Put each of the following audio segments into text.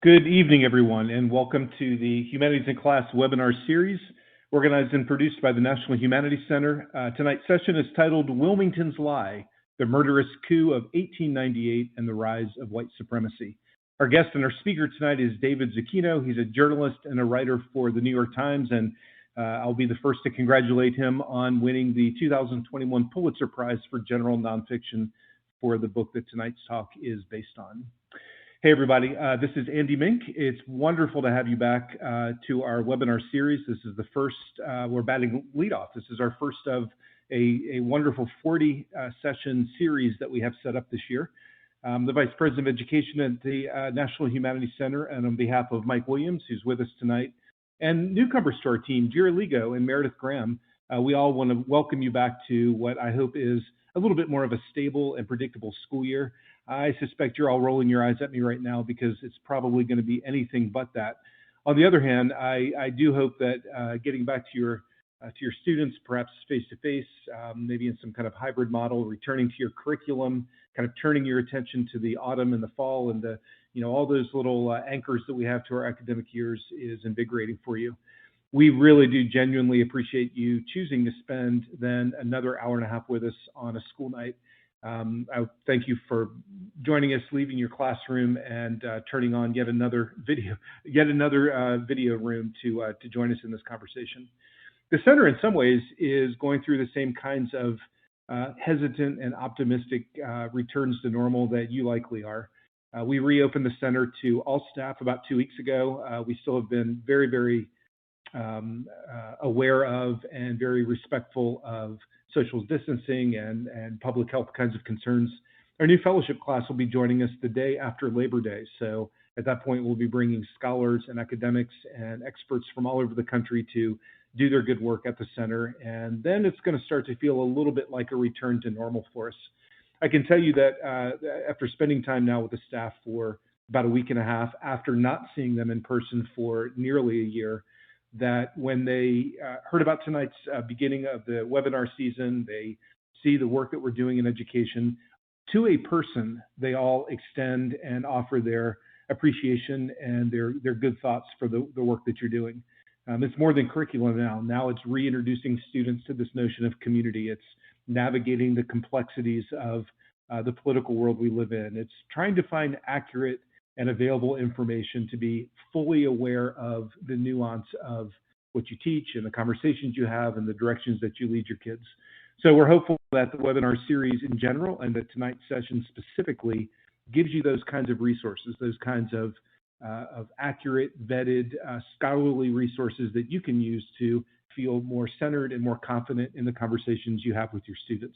Good evening, everyone, and welcome to the Humanities in Class webinar series organized and produced by the National Humanities Center. Tonight's session is titled Wilmington's Lie, the Murderous Coup of 1898 and the Rise of White Supremacy. Our guest and our speaker tonight is David Zuccino. He's a journalist and a writer for the New York Times, and I'll be the first to congratulate him on winning the 2021 Pulitzer Prize for General Nonfiction for the book that tonight's talk is based on. Hey everybody, this is Andy Mink. It's wonderful to have you back to our webinar series. This is the first, we're batting leadoff. This is our first of a wonderful 40 session series that we have set up this year. The Vice President of Education at the National Humanities Center, and on behalf of Mike Williams, who's with us tonight, and newcomers to our team, Jerry Ligo and Meredith Graham, we all want to welcome you back to what I hope is a little bit more of a stable and predictable school year. I suspect you're all rolling your eyes at me right now because it's probably going to be anything but that. On the other hand, I do hope that getting back to your students, perhaps face-to-face, maybe in some kind of hybrid model, returning to your curriculum, kind of turning your attention to the autumn and the fall and the, all those little anchors that we have to our academic years is invigorating for you. We really do genuinely appreciate you choosing to spend then another hour and a half with us on a school night. I thank you for joining us, leaving your classroom, and turning on yet another video room to join us in this conversation. The center, in some ways, is going through the same kinds of hesitant and optimistic returns to normal that you likely are. We reopened the center to all staff about 2 weeks ago. We still have been very, very aware of and very respectful of social distancing and public health kinds of concerns. Our new fellowship class will be joining us the day after Labor Day. So at that point, we'll be bringing scholars and academics and experts from all over the country to do their good work at the center. And then it's going to start to feel a little bit like a return to normal for us. I can tell you that after spending time now with the staff for about a week and a half, after not seeing them in person for nearly a year, that when they heard about tonight's beginning of the webinar season, they see the work that we're doing in education, to a person, they all extend and offer their appreciation and their good thoughts for the work that you're doing. It's more than curriculum now. Now it's reintroducing students to this notion of community. It's navigating the complexities of the political world we live in. It's trying to find accurate and available information to be fully aware of the nuance of what you teach and the conversations you have and the directions that you lead your kids. So we're hopeful that the webinar series in general and that tonight's session specifically gives you those kinds of resources, those kinds of accurate, vetted, scholarly resources that you can use to feel more centered and more confident in the conversations you have with your students.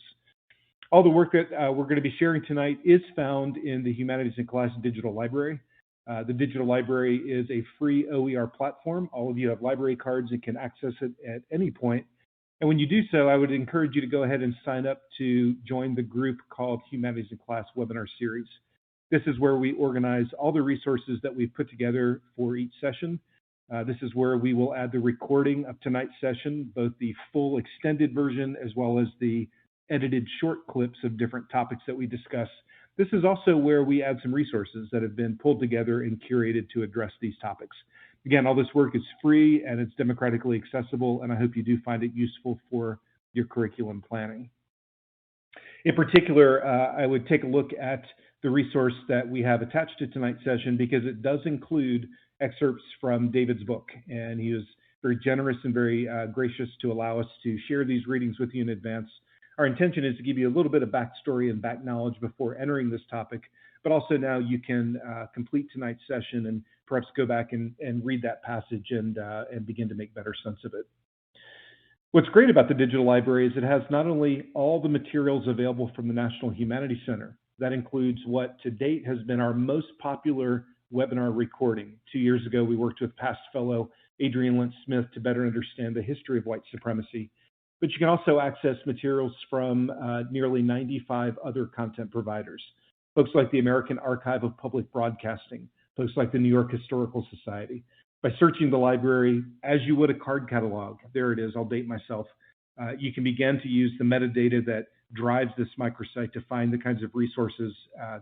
All the work that we're going to be sharing tonight is found in the Humanities in Class Digital Library. The digital library is a free OER platform. All of you have library cards and can access it at any point. And when you do so, I would encourage you to go ahead and sign up to join the group called Humanities in Class Webinar Series. This is where we organize all the resources that we've put together for each session. This is where we will add the recording of tonight's session, both the full extended version as well as the edited short clips of different topics that we discuss. This is also where we add some resources that have been pulled together and curated to address these topics. Again, all this work is free and it's democratically accessible, and I hope you do find it useful for your curriculum planning. In particular, I would take a look at the resource that we have attached to tonight's session because it does include excerpts from David's book, and he was very generous and very gracious to allow us to share these readings with you in advance. Our intention is to give you a little bit of backstory and back knowledge before entering this topic, but also now you can complete tonight's session and perhaps go back and read that passage and begin to make better sense of it. What's great about the digital library is it has not only all the materials available from the National Humanities Center, that includes what to date has been our most popular webinar recording. 2 years ago, we worked with past fellow Adrienne Lentz-Smith to better understand the history of white supremacy. But you can also access materials from nearly 95 other content providers. Folks like the American Archive of Public Broadcasting, folks like the New York Historical Society. By searching the library as you would a card catalog, there it is, I'll date myself, you can begin to use the metadata that drives this microsite to find the kinds of resources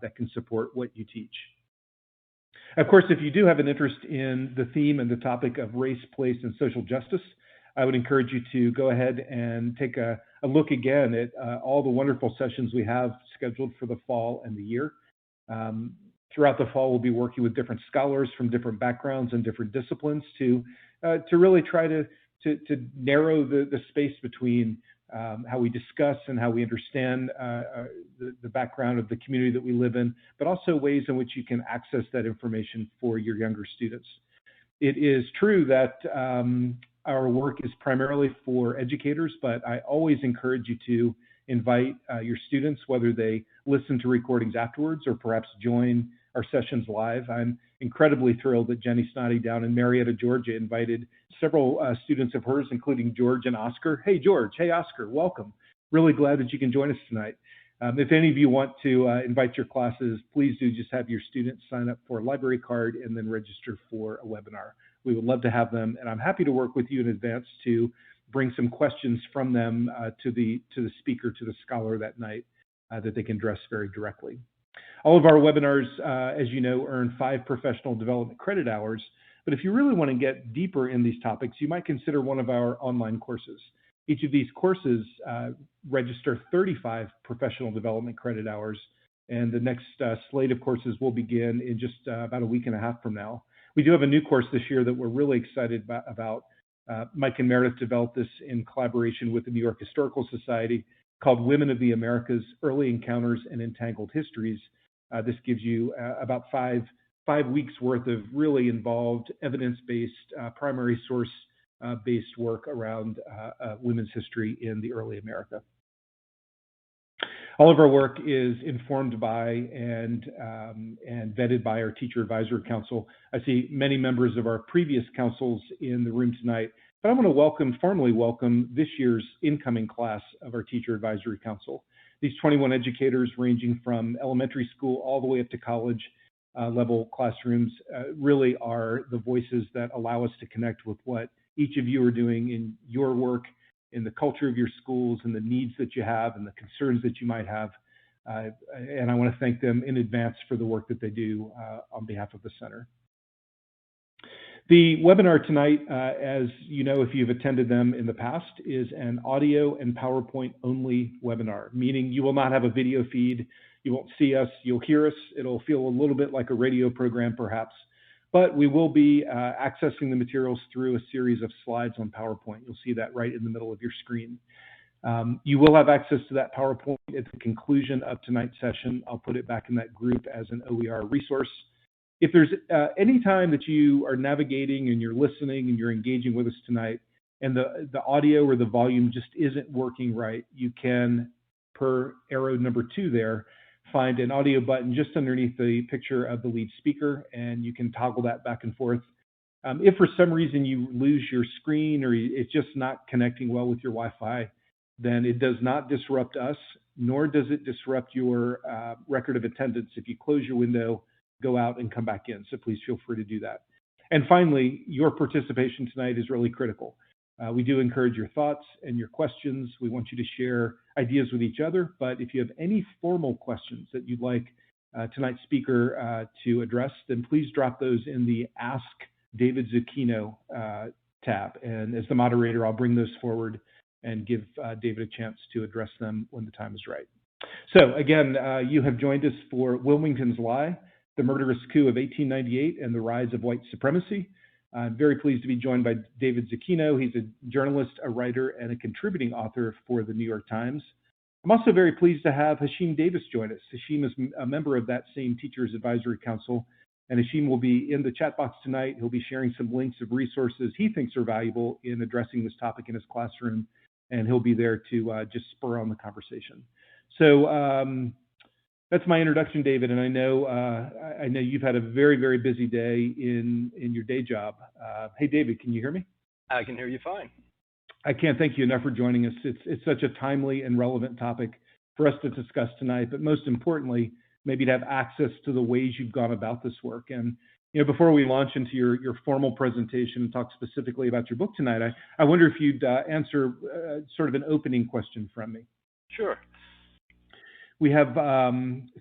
that can support what you teach. Of course, if you do have an interest in the theme and the topic of race, place, and social justice, I would encourage you to go ahead and take a look again at all the wonderful sessions we have scheduled for the fall and the year. Throughout the fall, we'll be working with different scholars from different backgrounds and different disciplines to really try to narrow the space between how we discuss and how we understand the background of the community that we live in, but also ways in which you can access that information for your younger students. It is true that our work is primarily for educators, but I always encourage you to invite your students, whether they listen to recordings afterwards or perhaps join our sessions live. I'm incredibly thrilled that Jenny Snoddy down in Marietta, Georgia, invited several students of hers, including George and Oscar. Hey, George. Hey, Oscar. Welcome. Really glad that you can join us tonight. If any of you want to invite your classes, please do just have your students sign up for a library card and then register for a webinar. We would love to have them, and I'm happy to work with you in advance to bring some questions from them to the speaker, to the scholar that night that they can address very directly. All of our webinars, as you know, earn 5 professional development credit hours, but if you really want to get deeper in these topics, you might consider one of our online courses. Each of these courses register 35 professional development credit hours, and the next slate of courses will begin in just about a week and a half from now. We do have a new course this year that we're really excited about. Mike and Meredith developed this in collaboration with the New York Historical Society, called Women of the Americas, Early Encounters and Entangled Histories. This gives you about five weeks worth of really involved, evidence-based, primary source-based work around women's history in the early America. All of our work is informed by and vetted by our Teacher Advisory Council. I see many members of our previous councils in the room tonight, but I want to formally welcome this year's incoming class of our Teacher Advisory Council. These 21 educators ranging from elementary school all the way up to college level classrooms really are the voices that allow us to connect with what each of you are doing in your work, in the culture of your schools, and the needs that you have and the concerns that you might have. And I want to thank them in advance for the work that they do on behalf of the center. The webinar tonight, as you know if you've attended them in the past, is an audio and PowerPoint only webinar, meaning you will not have a video feed. You won't see us, you'll hear us. It'll feel a little bit like a radio program perhaps, but we will be accessing the materials through a series of slides on PowerPoint. You'll see that right in the middle of your screen. You will have access to that PowerPoint at the conclusion of tonight's session. I'll put it back in that group as an OER resource. If there's any time that you are navigating and you're listening and you're engaging with us tonight and the audio or the volume just isn't working right, you can, per arrow number 2 there, find an audio button just underneath the picture of the lead speaker, and you can toggle that back and forth. If for some reason you lose your screen or it's just not connecting well with your Wi-Fi, then it does not disrupt us, nor does it disrupt your record of attendance. If you close your window, go out and come back in. So please feel free to do that. And finally, your participation tonight is really critical. We do encourage your thoughts and your questions. We want you to share ideas with each other, but if you have any formal questions that you'd like tonight's speaker to address, then please drop those in the Ask David Zuccino tab. And as the moderator, I'll bring those forward and give David a chance to address them when the time is right. So again, you have joined us for Wilmington's Lie, the Murderous Coup of 1898 and the Rise of White Supremacy. I'm very pleased to be joined by David Zuccino. He's a journalist, a writer, and a contributing author for the New York Times. I'm also very pleased to have Hashim Davis join us. Hashim is a member of that same Teachers Advisory Council, and Hashim will be in the chat box tonight. He'll be sharing some links of resources he thinks are valuable in addressing this topic in his classroom, and he'll be there to just spur on the conversation. So that's my introduction, David, and I know you've had a very, very busy day in your day job. Hey, David, can you hear me? I can hear you fine. I can't thank you enough for joining us. It's such a timely and relevant topic for us to discuss tonight, but most importantly, maybe to have access to the ways you've gone about this work. And before we launch into your formal presentation and talk specifically about your book tonight, I wonder if you'd answer sort of an opening question from me. Sure. We have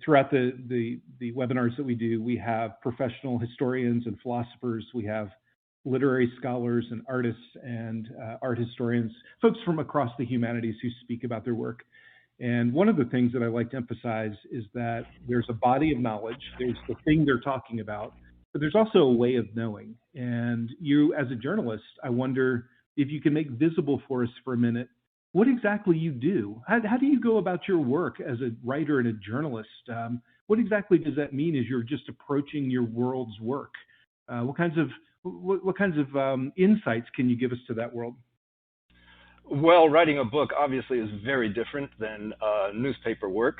throughout the webinars that we do, we have professional historians and philosophers. We have literary scholars and artists and art historians, folks from across the humanities who speak about their work. And one of the things that I like to emphasize is that there's a body of knowledge, there's the thing they're talking about, but there's also a way of knowing. And you, as a journalist, I wonder if you can make visible for us for a minute what exactly you do. How do you go about your work as a writer and a journalist? What exactly does that mean as you're just approaching your world's work? What kinds of insights can you give us to that world? Well, writing a book obviously is very different than newspaper work.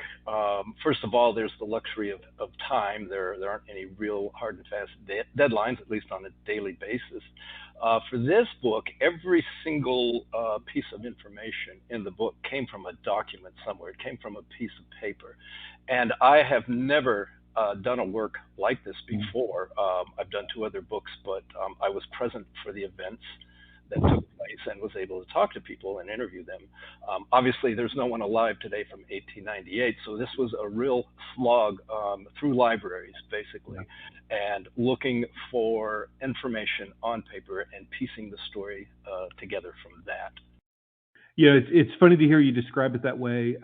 First of all, there's the luxury of time. There aren't any real hard and fast deadlines, at least on a daily basis. For this book, every single piece of information in the book came from a document somewhere. It came from a piece of paper. And I have never done a work like this before. I've done 2 other books, but I was present for the events that took place and was able to talk to people and interview them. Obviously, there's no one alive today from 1898, so this was a real slog through libraries, basically, and looking for information on paper and piecing the story together from that. Yeah, it's funny to hear you describe it that way.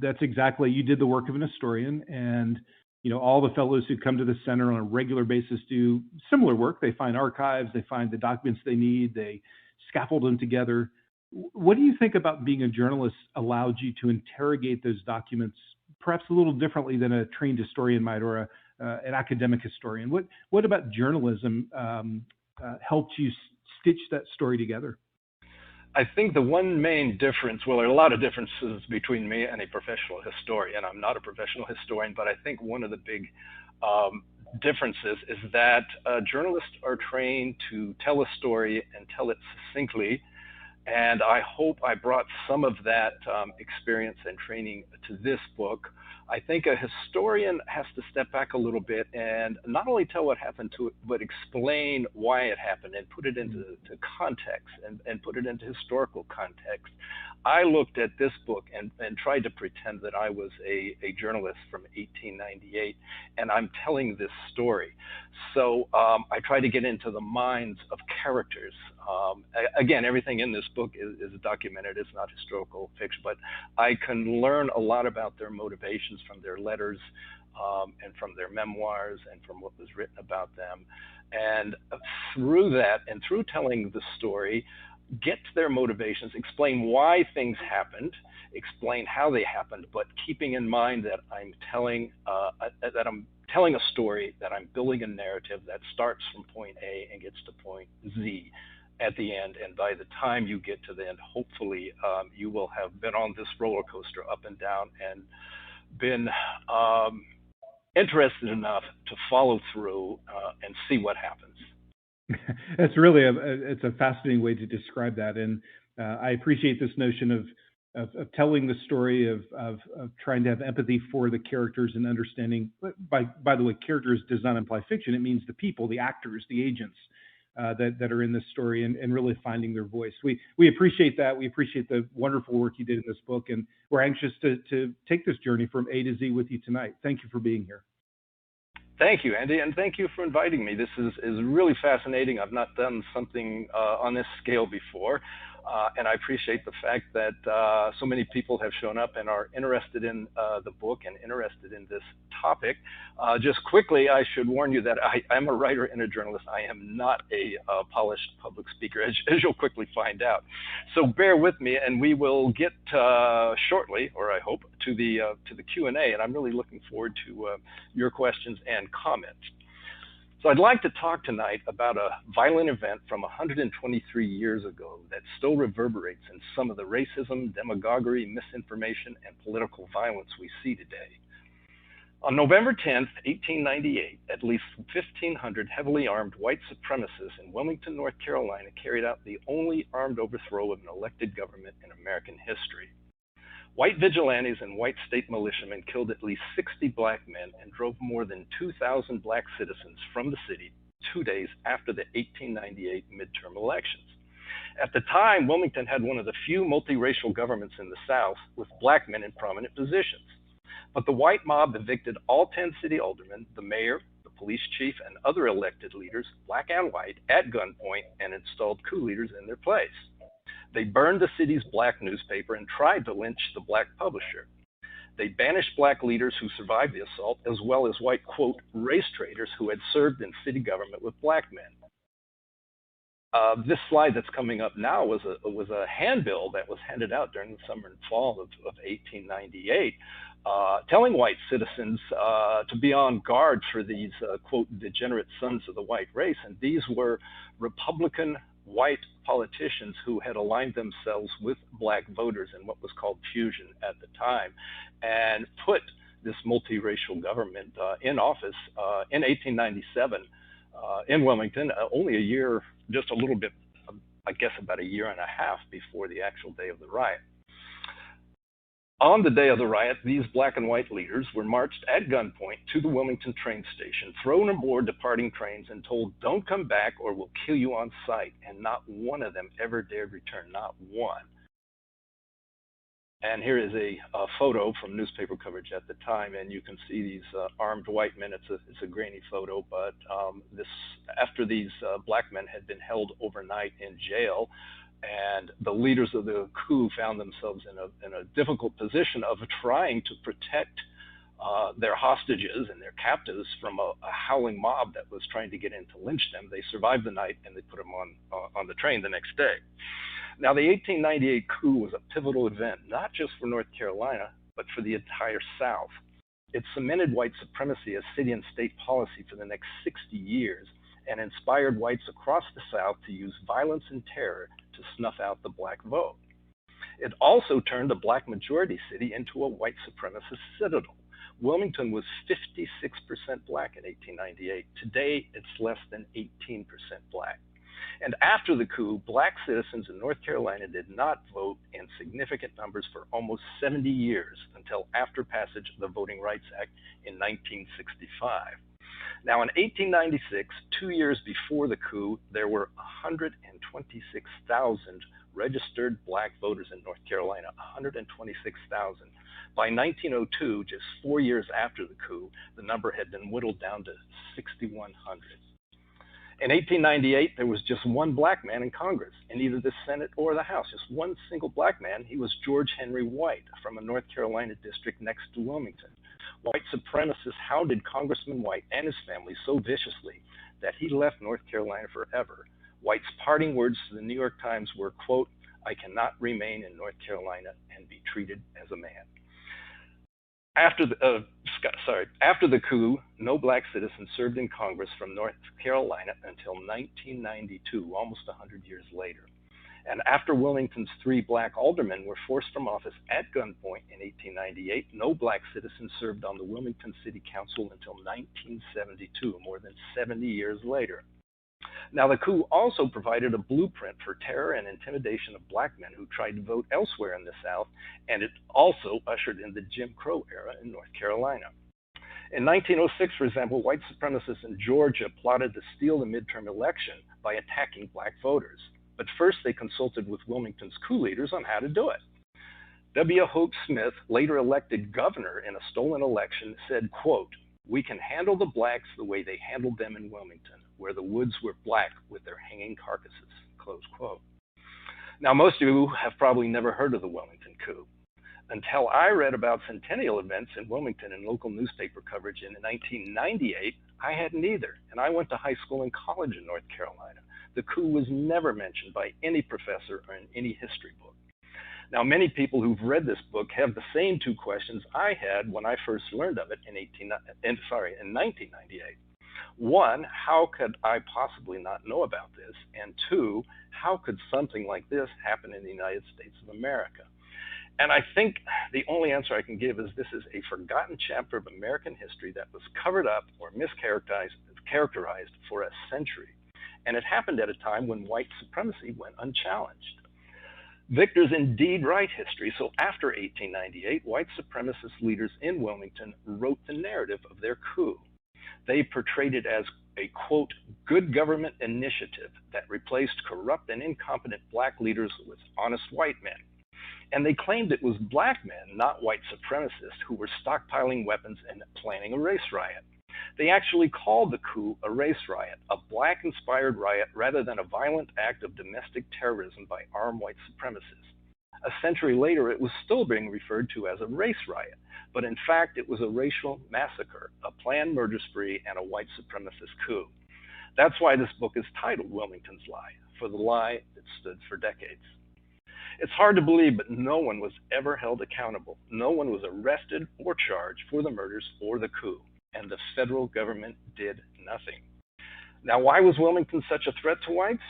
That's exactly, you did the work of an historian, and all the fellows who come to the center on a regular basis do similar work. They find archives, they find the documents they need, they scaffold them together. What do you think about being a journalist allowed you to interrogate those documents perhaps a little differently than a trained historian might, or an academic historian? What about journalism helped you stitch that story together? I think the one main difference, well, there are a lot of differences between me and a professional historian. I'm not a professional historian, but I think one of the big differences is that journalists are trained to tell a story and tell it succinctly. And I hope I brought some of that experience and training to this book. I think a historian has to step back a little bit and not only tell what happened to it, but explain why it happened and put it into context and put it into historical context. I looked at this book and tried to pretend that I was a journalist from 1898, and I'm telling this story. So I try to get into the minds of characters. Again, everything in this book is documented. It's not historical fiction, but I can learn a lot about their motivations from their letters and from their memoirs and from what was written about them. And through that, and through telling the story, get to their motivations, explain why things happened, explain how they happened, but keeping in mind that I'm telling a story, that I'm building a narrative that starts from point A and gets to point Z at the end. And by the time you get to the end, hopefully you will have been on this roller coaster up and down and been interested enough to follow through and see what happens. That's really it's a fascinating way to describe that, and I appreciate this notion of telling the story, of trying to have empathy for the characters and understanding. By the way, characters does not imply fiction; it means the people, the actors, the agents that are in this story, and really finding their voice. We appreciate that. We appreciate the wonderful work you did in this book, and we're anxious to take this journey from A to Z with you tonight. Thank you for being here. Thank you, Andy, and thank you for inviting me. This is really fascinating. I've not done something on this scale before, and I appreciate the fact that so many people have shown up and are interested in the book and interested in this topic. Just quickly, I should warn you that I'm a writer and a journalist. I am not a polished public speaker, as you'll quickly find out. So bear with me, and we will get shortly, or I hope, to the Q&A, and I'm really looking forward to your questions and comments. So I'd like to talk tonight about a violent event from 123 years ago that still reverberates in some of the racism, demagoguery, misinformation, and political violence we see today. On November 10th, 1898, at least 1,500 heavily armed white supremacists in Wilmington, North Carolina, carried out the only armed overthrow of an elected government in American history. White vigilantes and white state militiamen killed at least 60 black men and drove more than 2,000 black citizens from the city 2 days after the 1898 midterm elections. At the time, Wilmington had one of the few multiracial governments in the South with black men in prominent positions. But the white mob evicted all 10 city aldermen, the mayor, the police chief, and other elected leaders, black and white, at gunpoint and installed coup leaders in their place. They burned the city's black newspaper and tried to lynch the black publisher. They banished black leaders who survived the assault, as well as white, quote, race traitors who had served in city government with black men. This slide that's coming up now was a handbill that was handed out during the summer and fall of 1898, telling white citizens to be on guard for these, quote, degenerate sons of the white race. And these were Republican white politicians who had aligned themselves with black voters in what was called fusion at the time, and put this multiracial government in office in 1897 in Wilmington, only a year, just a little bit, I guess about a year and a half before the actual day of the riot. On the day of the riot, these black and white leaders were marched at gunpoint to the Wilmington train station, thrown aboard departing trains, and told, "Don't come back or we'll kill you on sight." And not one of them ever dared return, not one. And here is a photo from newspaper coverage at the time, and you can see these armed white men. It's a grainy photo, but after these black men had been held overnight in jail, and the leaders of the coup found themselves in a difficult position of trying to protect their hostages and their captives from a howling mob that was trying to get in to lynch them. They survived the night, and they put them on the train the next day. Now, the 1898 coup was a pivotal event, not just for North Carolina, but for the entire South. It cemented white supremacy as city and state policy for the next 60 years, and inspired whites across the South to use violence and terror to snuff out the black vote. It also turned a black majority city into a white supremacist citadel. Wilmington was 56% black in 1898. Today, it's less than 18% black. And after the coup, black citizens in North Carolina did not vote in significant numbers for almost 70 years until after passage of the Voting Rights Act in 1965. Now, in 1896, 2 years before the coup, there were 126,000 registered black voters in North Carolina, 126,000. By 1902, just 4 years after the coup, the number had been whittled down to 6,100. In 1898, there was just one black man in Congress, in either the Senate or the House, just one single black man. He was George Henry White from a North Carolina district next to Wilmington. White supremacists hounded Congressman White and his family so viciously that he left North Carolina forever. White's parting words to the New York Times were, quote, "I cannot remain in North Carolina and be treated as a man." After the coup, no black citizen served in Congress from North Carolina until 1992, almost 100 years later. And after Wilmington's 3 black aldermen were forced from office at gunpoint in 1898, no black citizen served on the Wilmington City Council until 1972, more than 70 years later. Now, the coup also provided a blueprint for terror and intimidation of black men who tried to vote elsewhere in the South, and it also ushered in the Jim Crow era in North Carolina. In 1906, for example, white supremacists in Georgia plotted to steal the midterm election by attacking black voters. But first, they consulted with Wilmington's coup leaders on how to do it. W. Hope Smith, later elected governor in a stolen election, said, quote, "We can handle the blacks the way they handled them in Wilmington, where the woods were black with their hanging carcasses," close quote. Now, most of you have probably never heard of the Wilmington coup. Until I read about centennial events in Wilmington in local newspaper coverage in 1998, I hadn't either, and I went to high school and college in North Carolina. The coup was never mentioned by any professor or in any history book. Now, many people who've read this book have the same 2 questions I had when I first learned of it in 1998. 1, how could I possibly not know about this? And 2, how could something like this happen in the United States of America? And I think the only answer I can give is this is a forgotten chapter of American history that was covered up or mischaracterized for a century. And it happened at a time when white supremacy went unchallenged. Victors indeed write history, so after 1898, white supremacist leaders in Wilmington wrote the narrative of their coup. They portrayed it as a, quote, good government initiative that replaced corrupt and incompetent black leaders with honest white men. And they claimed it was black men, not white supremacists, who were stockpiling weapons and planning a race riot. They actually called the coup a race riot, a black-inspired riot rather than a violent act of domestic terrorism by armed white supremacists. A century later, it was still being referred to as a race riot, but in fact, it was a racial massacre, a planned murder spree, and a white supremacist coup. That's why this book is titled Wilmington's Lie, for the lie that stood for decades. It's hard to believe, but no one was ever held accountable. No one was arrested or charged for the murders or the coup, and the federal government did nothing. Now, why was Wilmington such a threat to whites?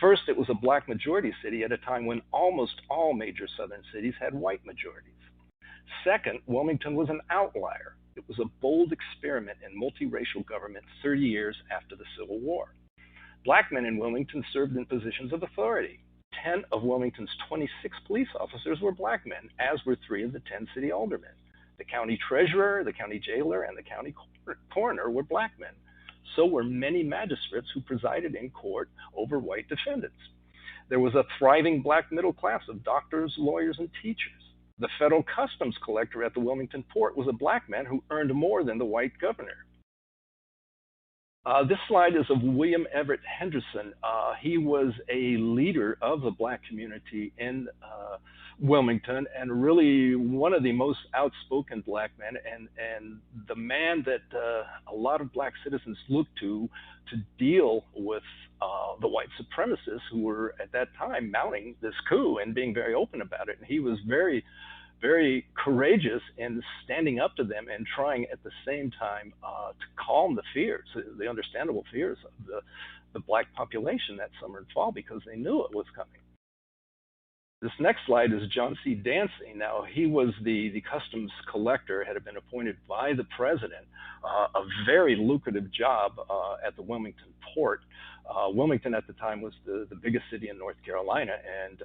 First, it was a black majority city at a time when almost all major southern cities had white majorities. Second, Wilmington was an outlier. It was a bold experiment in multiracial government 30 years after the Civil War. Black men in Wilmington served in positions of authority. 10 of Wilmington's 26 police officers were black men, as were 3 of the 10 city aldermen. The county treasurer, the county jailer, and the county coroner were black men. So were many magistrates who presided in court over white defendants. There was a thriving black middle class of doctors, lawyers, and teachers. The federal customs collector at the Wilmington port was a black man who earned more than the white governor. This slide is of William Everett Henderson. He was a leader of the black community in Wilmington, and really one of the most outspoken black men, and the man that a lot of black citizens looked to deal with the white supremacists who were at that time mounting this coup and being very open about it. And he was very, very courageous in standing up to them and trying at the same time to calm the fears, the understandable fears of the black population that summer and fall, because they knew it was coming. This next slide is John C. Dancy. Now, he was the customs collector, had been appointed by the president, a very lucrative job at the Wilmington port. Wilmington at the time was the biggest city in North Carolina, and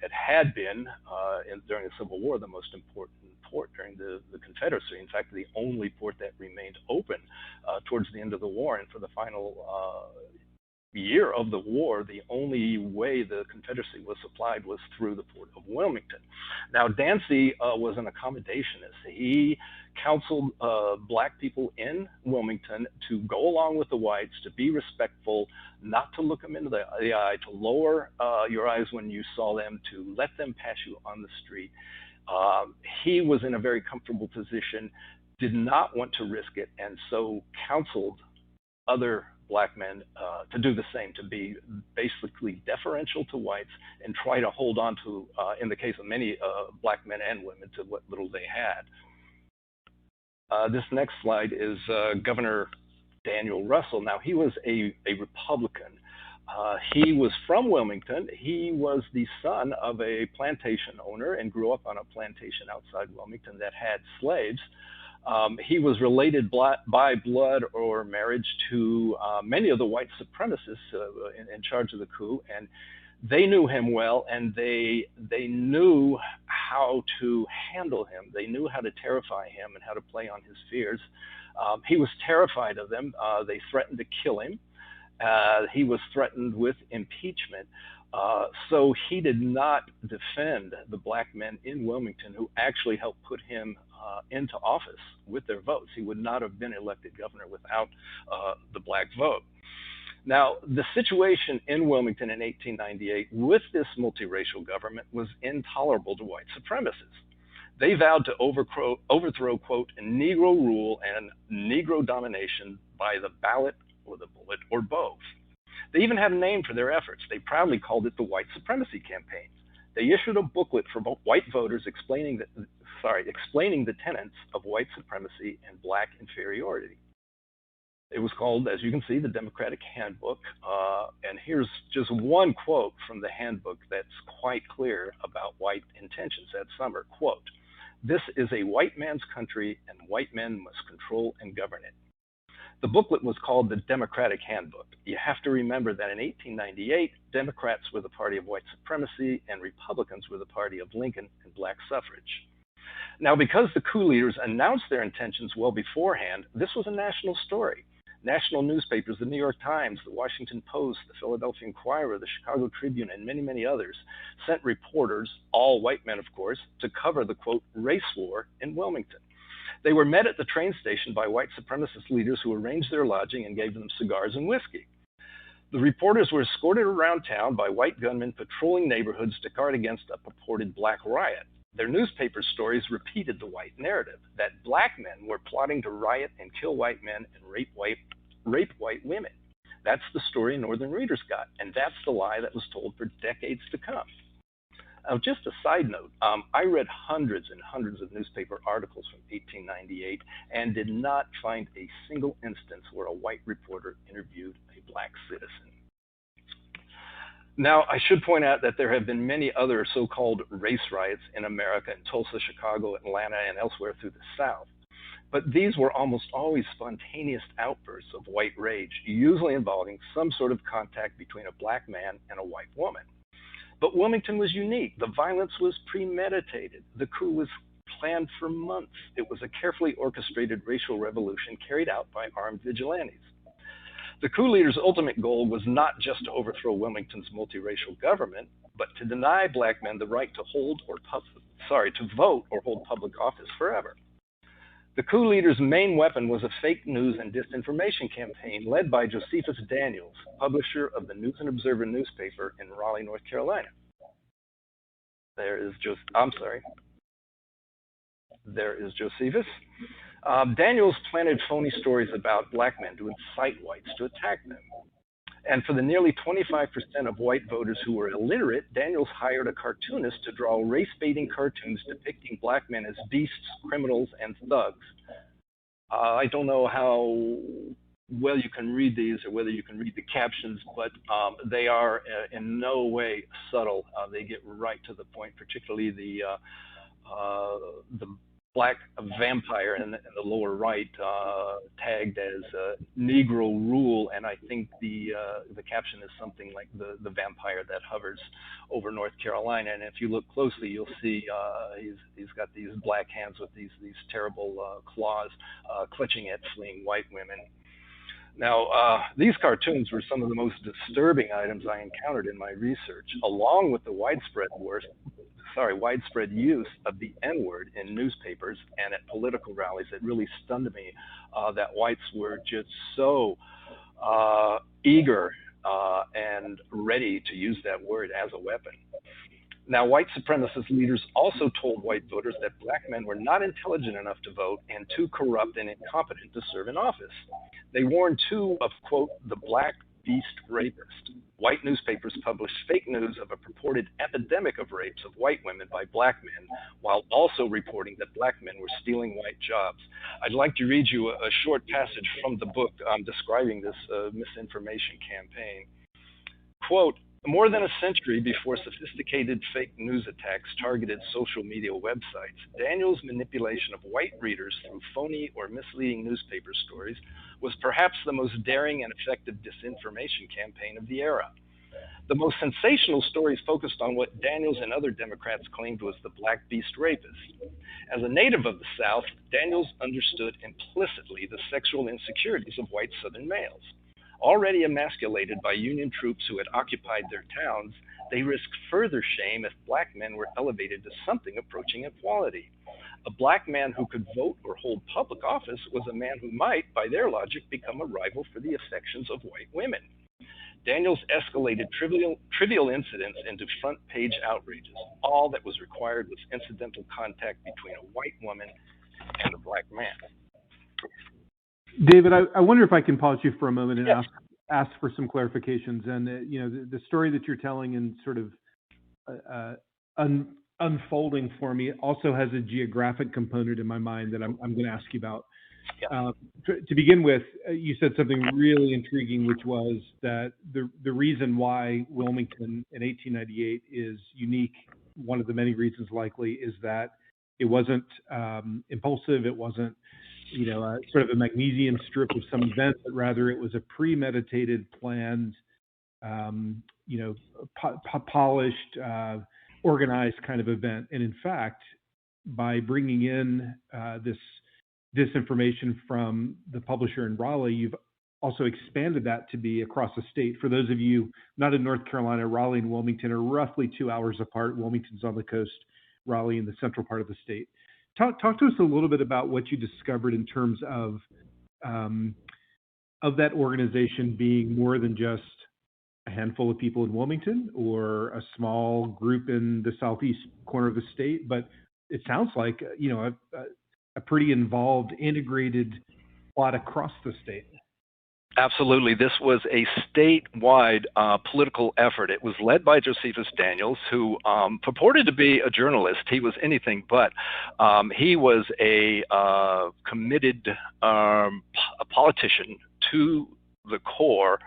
it had been, during the Civil War, the most important port during the Confederacy. In fact, the only port that remained open towards the end of the war, and for the final year of the war, the only way the Confederacy was supplied was through the port of Wilmington. Now, Dancy was an accommodationist. He counseled black people in Wilmington to go along with the whites, to be respectful, not to look them into the eye, to lower your eyes when you saw them, to let them pass you on the street. He was in a very comfortable position, did not want to risk it, and so counseled other black men to do the same, to be basically deferential to whites and try to hold on to, in the case of many black men and women, to what little they had. This next slide is Governor Daniel Russell. Now, he was a Republican. He was from Wilmington. He was the son of a plantation owner and grew up on a plantation outside Wilmington that had slaves. He was related by blood or marriage to many of the white supremacists in charge of the coup, and they knew him well, and they knew how to handle him. They knew how to terrify him and how to play on his fears. He was terrified of them. They threatened to kill him. He was threatened with impeachment. So he did not defend the black men in Wilmington who actually helped put him into office with their votes. He would not have been elected governor without the black vote. Now, the situation in Wilmington in 1898 with this multiracial government was intolerable to white supremacists. They vowed to overthrow, quote, Negro rule and Negro domination by the ballot or the bullet or both. They even had a name for their efforts. They proudly called it the White Supremacy Campaign. They issued a booklet for white voters explaining the tenets of white supremacy and black inferiority. It was called, as you can see, the Democratic Handbook. And here's just one quote from the handbook that's quite clear about white intentions that summer. Quote, "This is a white man's country, and white men must control and govern it." The booklet was called the Democratic Handbook. You have to remember that in 1898, Democrats were the party of white supremacy and Republicans were the party of Lincoln and black suffrage. Now, because the coup leaders announced their intentions well beforehand, this was a national story. National newspapers, the New York Times, the Washington Post, the Philadelphia Inquirer, the Chicago Tribune, and many, many others sent reporters, all white men, of course, to cover the, quote, race war in Wilmington. They were met at the train station by white supremacist leaders who arranged their lodging and gave them cigars and whiskey. The reporters were escorted around town by white gunmen patrolling neighborhoods to guard against a purported black riot. Their newspaper stories repeated the white narrative that black men were plotting to riot and kill white men and rape white women. That's the story Northern readers got, and that's the lie that was told for decades to come. Now, just a side note, I read hundreds and hundreds of newspaper articles from 1898 and did not find a single instance where a white reporter interviewed a black citizen. Now, I should point out that there have been many other so-called race riots in America, in Tulsa, Chicago, Atlanta, and elsewhere through the South. But these were almost always spontaneous outbursts of white rage, usually involving some sort of contact between a black man and a white woman. But Wilmington was unique. The violence was premeditated. The coup was planned for months. It was a carefully orchestrated racial revolution carried out by armed vigilantes. The coup leaders' ultimate goal was not just to overthrow Wilmington's multiracial government, but to deny black men the right to vote or hold public office forever. The coup leaders' main weapon was a fake news and disinformation campaign led by Josephus Daniels, publisher of the News and Observer newspaper in Raleigh, North Carolina. There is Josephus. Daniels planted phony stories about black men to incite whites to attack them. And for the nearly 25% of white voters who were illiterate, Daniels hired a cartoonist to draw race-baiting cartoons depicting black men as beasts, criminals, and thugs. I don't know how well you can read these or whether you can read the captions, but they are in no way subtle. They get right to the point, particularly the black vampire in the lower right, tagged as Negro rule, and I think the caption is something like the vampire that hovers over North Carolina. And if you look closely, you'll see he's got these black hands with these terrible claws clutching at fleeing white women. Now, these cartoons were some of the most disturbing items I encountered in my research, along with the widespread use of the N-word in newspapers and at political rallies. It really stunned me that whites were just so eager and ready to use that word as a weapon. Now, white supremacist leaders also told white voters that black men were not intelligent enough to vote and too corrupt and incompetent to serve in office. They warned, too, of, quote, the black beast rapist. White newspapers published fake news of a purported epidemic of rapes of white women by black men, while also reporting that black men were stealing white jobs. I'd like to read you a short passage from the book describing this misinformation campaign. Quote, more than a century before sophisticated fake news attacks targeted social media websites, Daniels' manipulation of white readers through phony or misleading newspaper stories was perhaps the most daring and effective disinformation campaign of the era. The most sensational stories focused on what Daniels and other Democrats claimed was the black beast rapist. As a native of the South, Daniels understood implicitly the sexual insecurities of white Southern males. Already emasculated by Union troops who had occupied their towns, they risked further shame if black men were elevated to something approaching equality. A black man who could vote or hold public office was a man who might, by their logic, become a rival for the affections of white women. Daniels escalated trivial incidents into front-page outrages. All that was required was incidental contact between a white woman and a black man. David, I wonder if I can pause you for a moment and Yes. ask for some clarifications. And the story that you're telling and sort of unfolding for me also has a geographic component in my mind that I'm going to ask you about. Yeah. To begin with, you said something really intriguing, which was that the reason why Wilmington in 1898 is unique, one of the many reasons likely, is that it wasn't impulsive, it wasn't sort of a magnesium strip of some event, but rather it was a premeditated, planned, polished, organized kind of event. And in fact, by bringing in this information from the publisher in Raleigh, you've also expanded that to be across the state. For those of you not in North Carolina, Raleigh and Wilmington are roughly 2 hours apart. Wilmington's on the coast, Raleigh in the central part of the state. Talk to us a little bit about what you discovered in terms of that organization being more than just a handful of people in Wilmington or a small group in the southeast corner of the state, but it sounds like a pretty involved, integrated plot across the state. Absolutely. This was a statewide political effort. It was led by Josephus Daniels, who purported to be a journalist. He was anything but. He was a committed a politician to the core,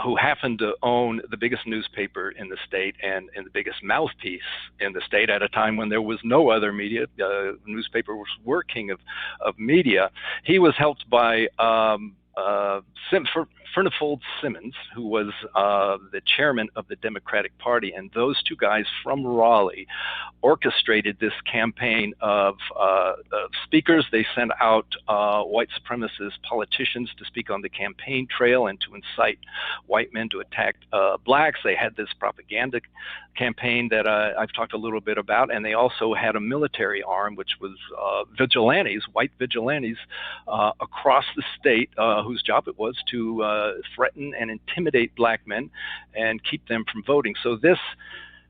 who happened to own the biggest newspaper in the state and the biggest mouthpiece in the state at a time when there was no other media. Newspapers were king of media. He was helped by Furnifold Simmons, who was the chairman of the Democratic Party, and those two guys from Raleigh orchestrated this campaign of speakers. They sent out white supremacist politicians to speak on the campaign trail and to incite white men to attack blacks. They had this propaganda campaign that I've talked a little bit about, and they also had a military arm, which was vigilantes, white vigilantes across the state, whose job it was to threaten and intimidate black men and keep them from voting. So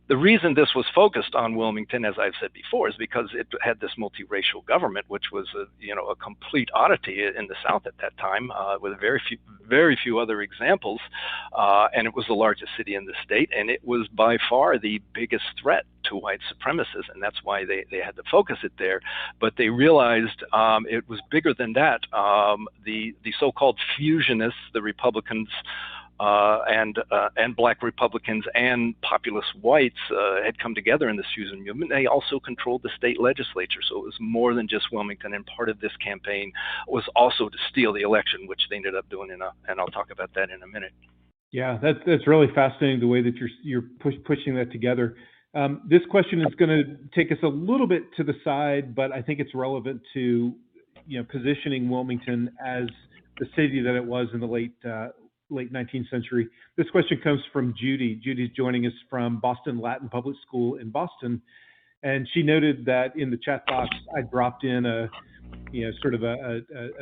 the reason this was focused on Wilmington, as I've said before, is because it had this multiracial government, which was a complete oddity in the South at that time, with very few other examples, and it was the largest city in the state, and it was by far the biggest threat to white supremacists, and that's why they had to focus it there. But they realized it was bigger than that. The so-called fusionists, the Republicans, and black Republicans and populist whites had come together in this fusion movement. They also controlled the state legislature, so it was more than just Wilmington. And part of this campaign was also to steal the election, which they ended up doing. And I'll talk about that in a minute. Yeah, that's really fascinating, the way that you're pushing that together. This question is going to take us a little bit to the side, but I think it's relevant to positioning Wilmington as the city that it was in the late 19th century. This question comes from Judy. Judy's joining us from Boston Latin Public School in Boston, and she noted that in the chat box I dropped in a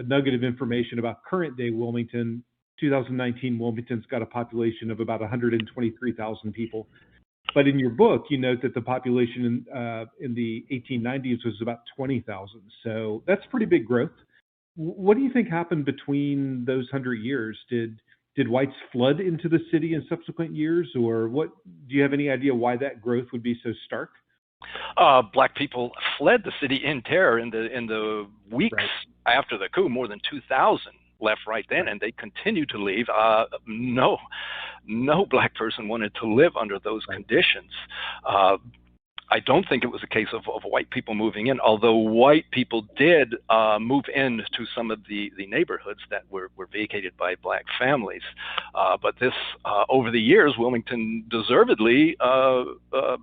nugget of information about current day Wilmington. 2019 Wilmington's got a population of about 123,000 people, but in your book you note that the population in the 1890s was about 20,000. So that's pretty big growth. What do you think happened between those 100 years? Did whites flood into the city in subsequent years, or what? Do you have any idea why that growth would be so stark? Black people fled the city in terror in the weeks after the coup. More than 2,000 left right then, and they continued to leave. No black person wanted to live under those conditions. I don't think it was a case of white people moving in, although white people did move into some of the neighborhoods that were vacated by black families. But this, over the years, Wilmington deservedly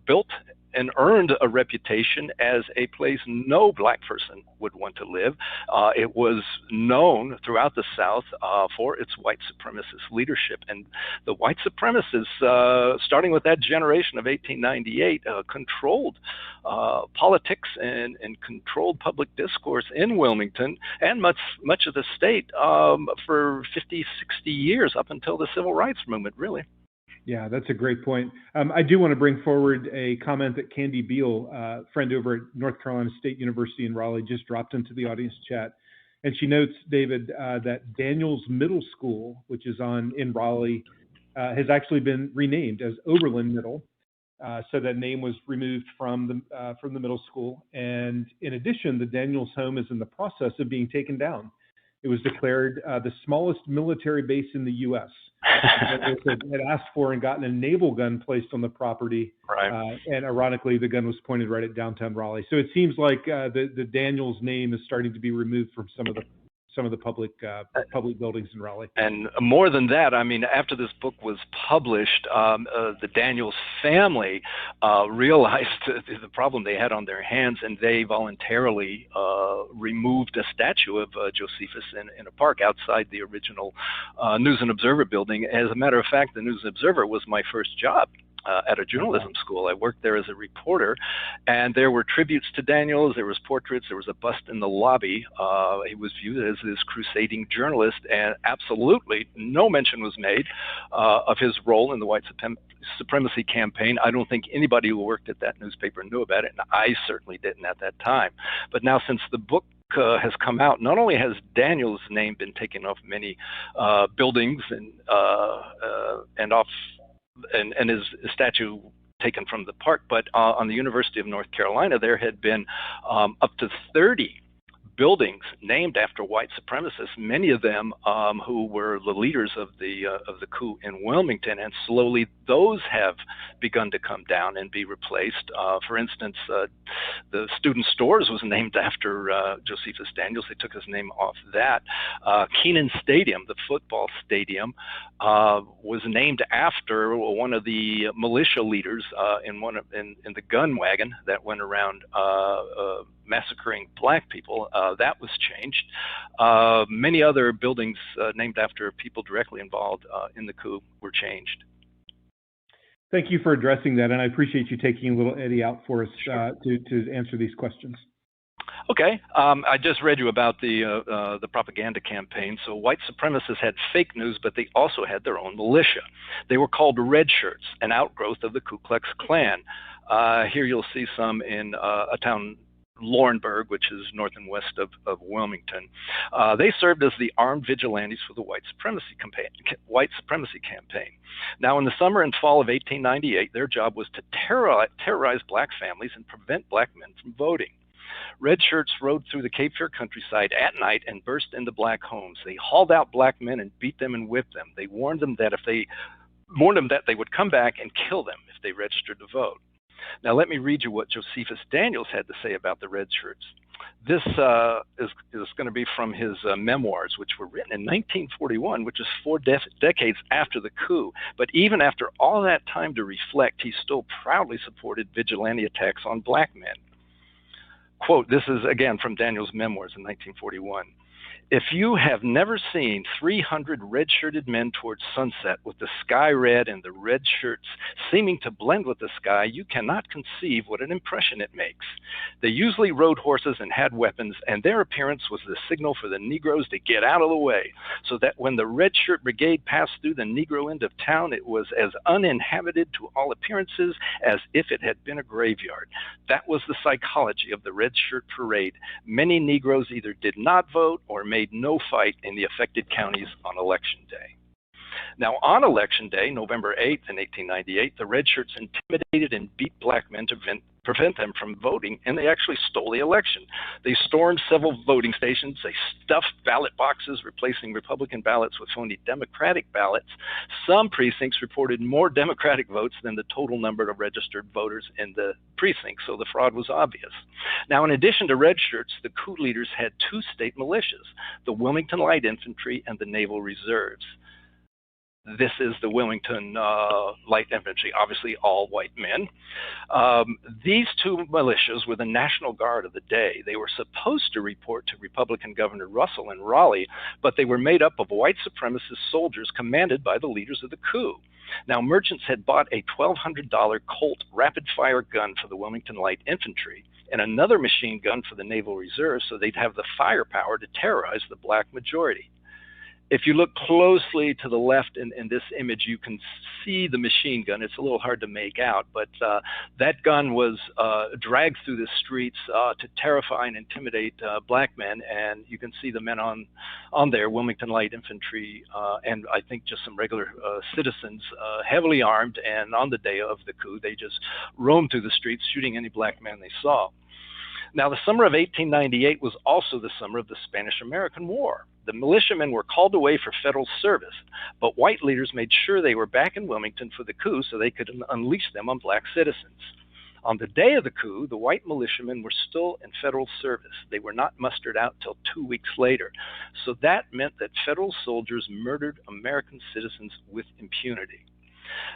built and earned a reputation as a place no black person would want to live. It was known throughout the South for its white supremacist leadership. And the white supremacists, starting with that generation of 1898, controlled politics and controlled public discourse in Wilmington and much of the state for 50, 60 years, up until the Civil Rights Movement, really. Yeah, that's a great point. I do want to bring forward a comment that Candy Beal, friend over at North Carolina State University in Raleigh, just dropped into the audience chat. And she notes, David, that Daniels Middle School, which is in Raleigh, has actually been renamed as Oberlin Middle. So that name was removed from the middle school. And in addition, the Daniels home is in the process of being taken down. It was declared the smallest military base in the U.S. Had asked for and gotten a naval gun placed on the property, and ironically, the gun was pointed right at downtown Raleigh. So it seems like the Daniels name is starting to be removed from some of some of the public buildings in Raleigh. And more than that, I mean, after this book was published, the Daniels family realized the problem they had on their hands, and they voluntarily removed a statue of Josephus in a park outside the original News and Observer building. As a matter of fact, the News and Observer was my first job. At a journalism school. I worked there as a reporter, and there were tributes to Daniels, there was portraits, there was a bust in the lobby. He was viewed as this crusading journalist, and absolutely no mention was made of his role in the white supremacy campaign. I don't think anybody who worked at that newspaper knew about it, and I certainly didn't at that time. But now, since the book has come out, not only has Daniels' name been taken off many buildings and off and his statue taken from the park, but on the University of North Carolina, there had been up to 30 buildings named after white supremacists, many of them who were the leaders of the coup in Wilmington, and slowly those have begun to come down and be replaced. For instance, the Student Stores was named after Josephus Daniels. They took his name off that. Kenan Stadium, the football stadium, was named after one of the militia leaders in the gun wagon that went around massacring black people. That was changed. Many other buildings named after people directly involved in the coup were changed. Thank you for addressing that, and I appreciate you taking a little Eddie out for us to answer these questions. Okay, I just read you about the propaganda campaign. So white supremacists had fake news, but they also had their own militia. They were called Red Shirts, an outgrowth of the Ku Klux Klan. Here you'll see some in a town, Laurinburg, which is north and west of Wilmington. They served as the armed vigilantes for the white supremacy campaign. Now, in the summer and fall of 1898, their job was to terrorize black families and prevent black men from voting. Red Shirts rode through the Cape Fear countryside at night and burst into black homes. They hauled out black men and beat them and whipped them. They warned them that they would come back and kill them if they registered to vote. Now, let me read you what Josephus Daniels had to say about the Red Shirts. This is going to be from his memoirs, which were written in 1941, which is 4 decades after the coup. But even after all that time to reflect, he still proudly supported vigilante attacks on black men. Quote, this is again from Daniels' memoirs in 1941. If you have never seen 300 red-shirted men towards sunset with the sky red and the red shirts seeming to blend with the sky, you cannot conceive what an impression it makes. They usually rode horses and had weapons, and their appearance was the signal for the Negroes to get out of the way, so that when the red shirt brigade passed through the Negro end of town, it was as uninhabited to all appearances as if it had been a graveyard. That was the psychology of the red shirt parade. Many Negroes either did not vote or made no fight in the affected counties on election day. Now, on election day, November 8th in 1898, the red shirts intimidated and beat black men to prevent them from voting, and they actually stole the election. They stormed several voting stations. They stuffed ballot boxes, replacing Republican ballots with phony Democratic ballots. Some precincts reported more Democratic votes than the total number of registered voters in the precinct, so the fraud was obvious. Now, in addition to red shirts, the coup leaders had 2 state militias, the Wilmington Light Infantry and the Naval Reserves. This is the Wilmington Light Infantry, obviously all white men. These 2 militias were the National Guard of the day. They were supposed to report to Republican Governor Russell in Raleigh, but they were made up of white supremacist soldiers commanded by the leaders of the coup. Now, merchants had bought a $1,200 Colt rapid-fire gun for the Wilmington Light Infantry and another machine gun for the Naval Reserve, so they'd have the firepower to terrorize the black majority. If you look closely to the left in this image, you can see the machine gun. It's a little hard to make out, but that gun was dragged through the streets to terrify and intimidate black men. And you can see the men on there, Wilmington Light Infantry, and I think just some regular citizens, heavily armed. And on the day of the coup, they just roamed through the streets, shooting any black man they saw. Now, the summer of 1898 was also the summer of the Spanish-American War. The militiamen were called away for federal service, but white leaders made sure they were back in Wilmington for the coup so they could unleash them on black citizens. On the day of the coup, the white militiamen were still in federal service. They were not mustered out till 2 weeks later. So that meant that federal soldiers murdered American citizens with impunity.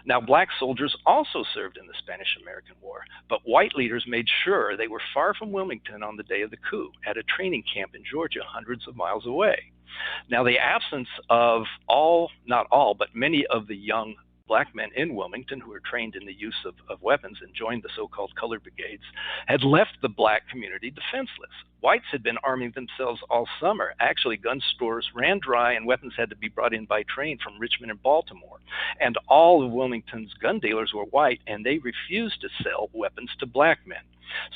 Now, black soldiers also served in the Spanish-American War, but white leaders made sure they were far from Wilmington on the day of the coup, at a training camp in Georgia, hundreds of miles away. Now, the absence of not all, but many of the young black men in Wilmington who were trained in the use of weapons and joined the so-called colored brigades had left the black community defenseless. Whites had been arming themselves all summer. Actually, gun stores ran dry and weapons had to be brought in by train from Richmond and Baltimore. And all of Wilmington's gun dealers were white, and they refused to sell weapons to black men.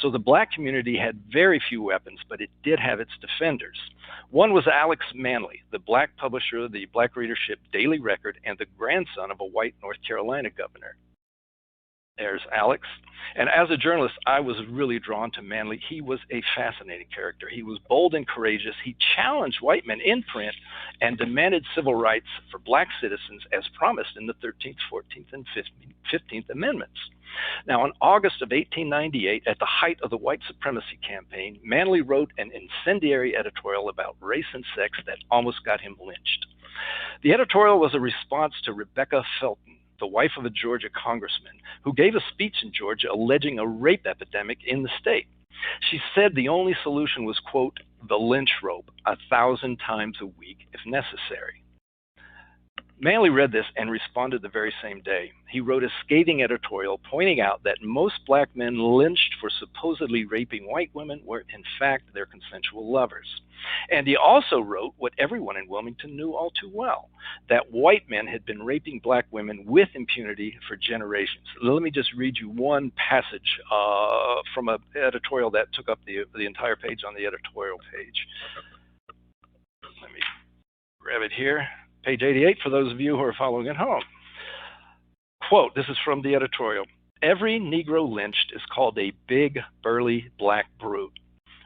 So the black community had very few weapons, but it did have its defenders. One was Alex Manly, the black publisher of the black readership Daily Record and the grandson of a white North Carolina governor. There's Alex. And as a journalist, I was really drawn to Manly. He was a fascinating character. He was bold and courageous. He challenged white men in print and demanded civil rights for black citizens as promised in the 13th, 14th, and 15th Amendments. Now, in August of 1898, at the height of the white supremacy campaign, Manly wrote an incendiary editorial about race and sex that almost got him lynched. The editorial was a response to Rebecca Felton, the wife of a Georgia congressman, who gave a speech in Georgia alleging a rape epidemic in the state. She said the only solution was, quote, the lynch rope 1,000 times a week if necessary. Manly read this and responded the very same day. He wrote a scathing editorial pointing out that most black men lynched for supposedly raping white women were in fact their consensual lovers. And he also wrote what everyone in Wilmington knew all too well, that white men had been raping black women with impunity for generations. Let me just read you one passage from an editorial that took up the entire page on the editorial page. Let me grab it here. Page 88 for those of you who are following at home. Quote, this is from the editorial. Every Negro lynched is called a big, burly, black brute,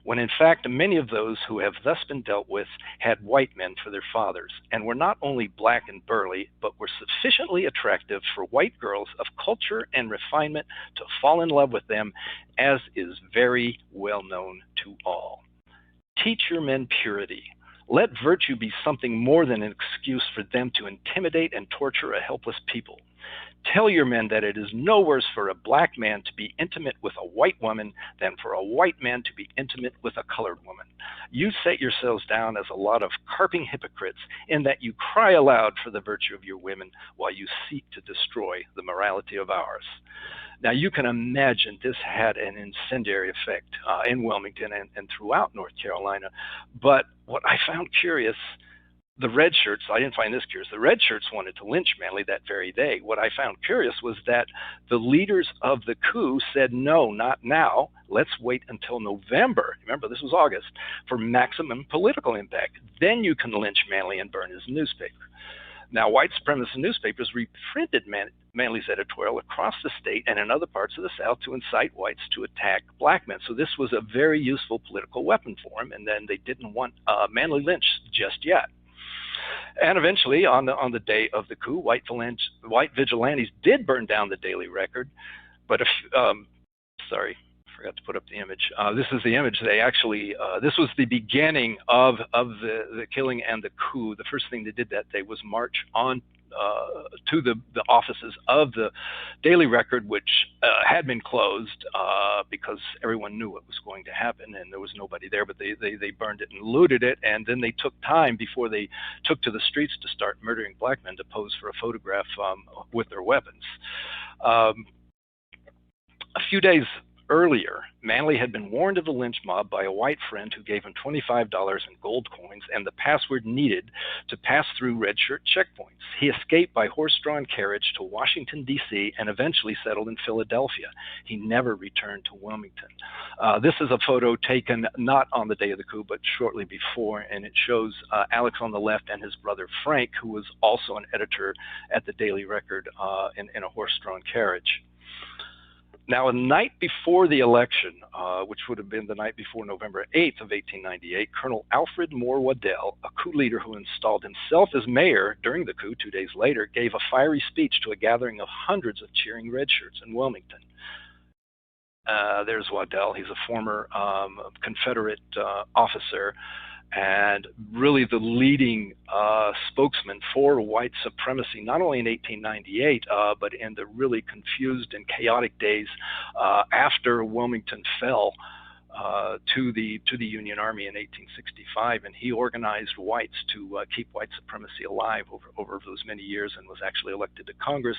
when in fact many of those who have thus been dealt with had white men for their fathers, and were not only black and burly, but were sufficiently attractive for white girls of culture and refinement to fall in love with them, as is very well known to all. Teach your men purity. Let virtue be something more than an excuse for them to intimidate and torture a helpless people. Tell your men that it is no worse for a black man to be intimate with a white woman than for a white man to be intimate with a colored woman. You set yourselves down as a lot of carping hypocrites in that you cry aloud for the virtue of your women while you seek to destroy the morality of ours. Now, you can imagine this had an incendiary effect in Wilmington and throughout North Carolina. But what I found curious, the red shirts, I didn't find this curious, the red shirts wanted to lynch Manly that very day. What I found curious was that the leaders of the coup said, no, not now. Let's wait until November. Remember, this was August, for maximum political impact. Then you can lynch Manly and burn his newspaper. Now, white supremacist newspapers reprinted Manly's editorial across the state and in other parts of the South to incite whites to attack black men. So this was a very useful political weapon for him, and then they didn't want Manly lynched just yet. And eventually, on the day of the coup, white vigilantes did burn down the Daily Record, but sorry, forgot to put up the image. This is the image. They actually, this was the beginning of the killing and the coup. The first thing they did that day was march on to the offices of the Daily Record, which had been closed because everyone knew what was going to happen and there was nobody there, but they burned it and looted it, and then they took time before they took to the streets to start murdering black men to pose for a photograph with their weapons. A few days earlier, Manly had been warned of the lynch mob by a white friend who gave him $25 in gold coins and the password needed to pass through red shirt checkpoints. He escaped by horse-drawn carriage to Washington, D.C., and eventually settled in Philadelphia. He never returned to Wilmington. This is a photo taken not on the day of the coup, but shortly before, and it shows Alex on the left and his brother Frank, who was also an editor at the Daily Record in a horse-drawn carriage. Now, a night before the election, which would have been the night before November 8th of 1898, Colonel Alfred Moore Waddell, a coup leader who installed himself as mayor during the coup 2 days later, gave a fiery speech to a gathering of hundreds of cheering redshirts in Wilmington. There's Waddell. He's a former Confederate officer and really the leading spokesman for white supremacy, not only in 1898, but in the really confused and chaotic days after Wilmington fell to the Union Army in 1865, and he organized whites to keep white supremacy alive over those many years, and was actually elected to Congress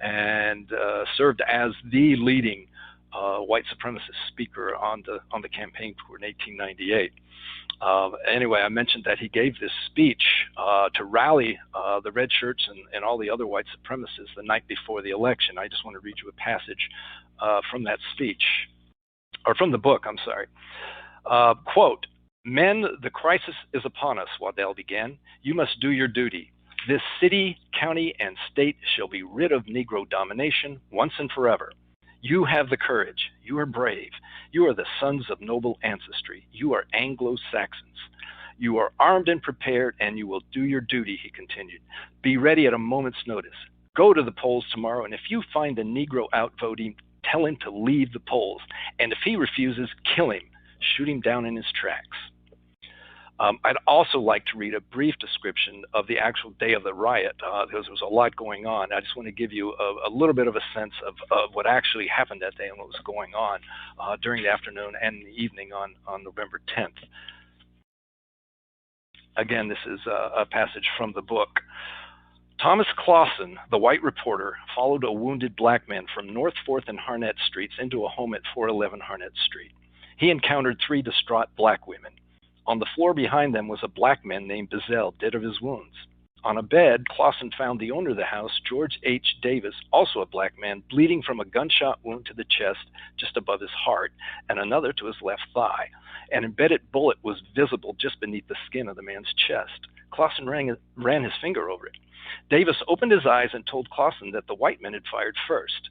and served as the leading white supremacist speaker on the campaign tour in 1898. Anyway, I mentioned that he gave this speech to rally the red shirts and all the other white supremacists the night before the election. I just want to read you a passage from that speech, or from the book, I'm sorry. Quote, "Men, the crisis is upon us," Waddell began. "You must do your duty. This city, county, and state shall be rid of Negro domination once and forever. You have the courage. You are brave. You are the sons of noble ancestry. You are Anglo-Saxons. You are armed and prepared, and you will do your duty," he continued. "Be ready at a moment's notice. Go to the polls tomorrow, and if you find a Negro out voting, tell him to leave the polls. And if he refuses, kill him. Shoot him down in his tracks." I'd also like to read a brief description of the actual day of the riot, because there was a lot going on. I just want to give you a little bit of a sense of what actually happened that day and what was going on during the afternoon and the evening on November 10th. Again, this is a passage from the book. "Thomas Clawson, the white reporter, followed a wounded black man from North 4th and Harnett Streets into a home at 411 Harnett Street. He encountered 3 distraught black women. On the floor behind them was a black man named Bizzell, dead of his wounds. On a bed, Clawson found the owner of the house, George H. Davis, also a black man, bleeding from a gunshot wound to the chest just above his heart, and another to his left thigh. An embedded bullet was visible just beneath the skin of the man's chest. Clawson ran his finger over it. Davis opened his eyes and told Clawson that the white men had fired first.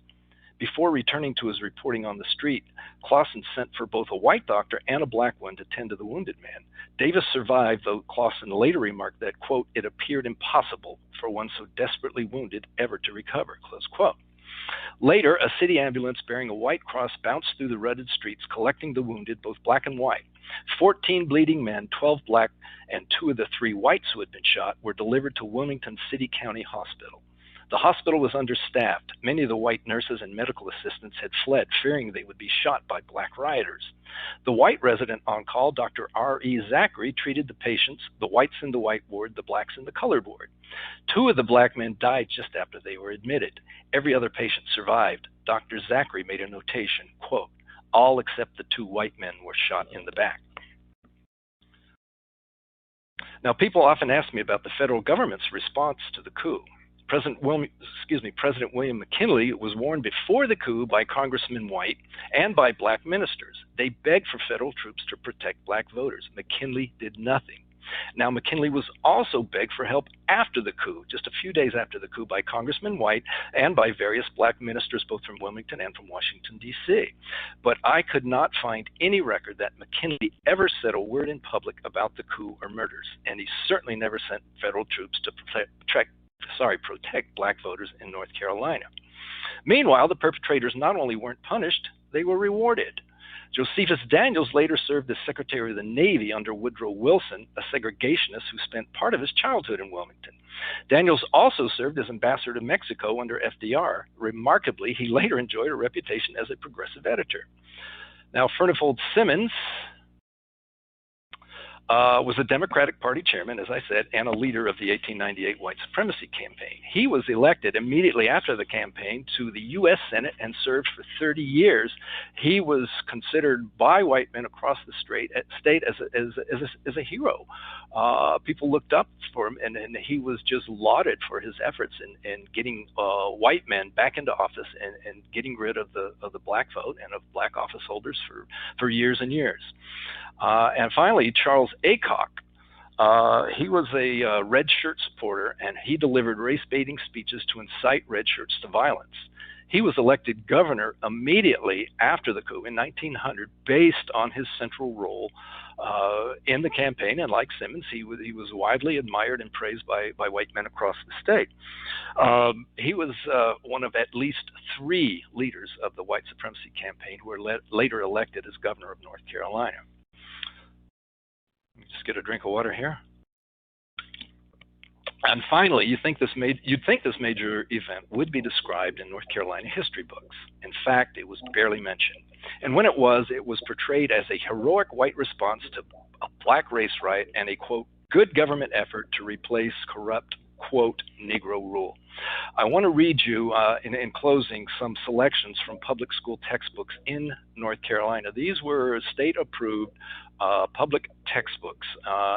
Before returning to his reporting on the street, Clawson sent for both a white doctor and a black one to tend to the wounded man. Davis survived, though Clawson later remarked that, quote, "it appeared impossible for one so desperately wounded ever to recover," close quote. Later, a city ambulance bearing a white cross bounced through the rutted streets, collecting the wounded, both black and white. 14 bleeding men, 12 black, and 2 of the 3 whites who had been shot were delivered to Wilmington City County Hospital. The hospital was understaffed. Many of the white nurses and medical assistants had fled, fearing they would be shot by black rioters. The white resident on call, Dr. R.E. Zachary, treated the patients, the whites in the white ward, the blacks in the colored ward. 2 of the black men died just after they were admitted. Every other patient survived. Dr. Zachary made a notation, quote, "all except the 2 white men were shot in the back." Now, people often ask me about the federal government's response to the coup. President William McKinley was warned before the coup by Congressman White and by black ministers. They begged for federal troops to protect black voters. McKinley did nothing. Now, McKinley was also begged for help after the coup, just a few days after the coup, by Congressman White and by various black ministers, both from Wilmington and from Washington, D.C. But I could not find any record that McKinley ever said a word in public about the coup or murders, and he certainly never sent federal troops to protect black voters in North Carolina. Meanwhile, the perpetrators not only weren't punished, they were rewarded. Josephus Daniels later served as Secretary of the Navy under Woodrow Wilson, a segregationist who spent part of his childhood in Wilmington. Daniels also served as ambassador to Mexico under FDR. Remarkably, he later enjoyed a reputation as a progressive editor. Now, Furnifold Simmons was a Democratic Party chairman, as I said, and a leader of the 1898 white supremacy campaign. He was elected immediately after the campaign to the U.S. Senate and served for 30 years. He was considered by white men across the state as a hero. People looked up for him, and he was just lauded for his efforts in getting white men back into office and getting rid of the black vote and of black office holders for years and years. And finally, Charles Aycock. He was a red shirt supporter, and he delivered race-baiting speeches to incite red shirts to violence. He was elected governor immediately after the coup in 1900 based on his central role in the campaign, and like Simmons, he was widely admired and praised by white men across the state. He was one of at least 3 leaders of the white supremacy campaign who were later elected as governor of North Carolina. Let me just get a drink of water here. And finally, you'd think this major event would be described in North Carolina history books. In fact, it was barely mentioned. And when it was portrayed as a heroic white response to a black race riot and a, quote, good government effort to replace corrupt, quote, Negro rule. I want to read you, in closing, some selections from public school textbooks in North Carolina. These were state-approved public textbooks,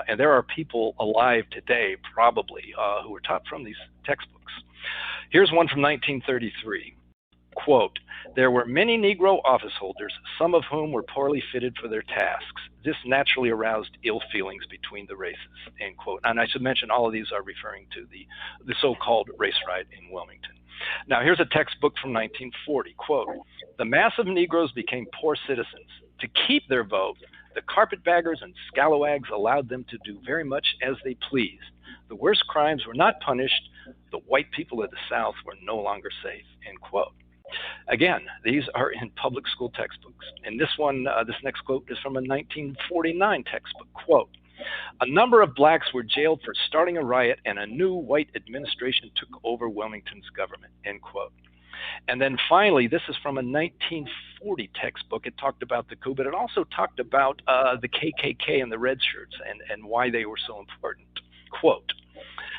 and there are people alive today, probably, who were taught from these textbooks. Here's one from 1933. Quote, there were many Negro office holders, some of whom were poorly fitted for their tasks. This naturally aroused ill feelings between the races, end quote. And I should mention all of these are referring to the so-called race riot in Wilmington. Now, here's a textbook from 1940. Quote, the mass of Negroes became poor citizens. To keep their vote, the carpetbaggers and scalawags allowed them to do very much as they pleased. The worst crimes were not punished. The white people of the South were no longer safe, end quote. Again, these are in public school textbooks. And this next quote is from a 1949 textbook. Quote, a number of blacks were jailed for starting a riot and a new white administration took over Wilmington's government, end quote. And then finally, this is from a 1940 textbook. It talked about the coup, but it also talked about the KKK and the red shirts and why they were so important. Quote,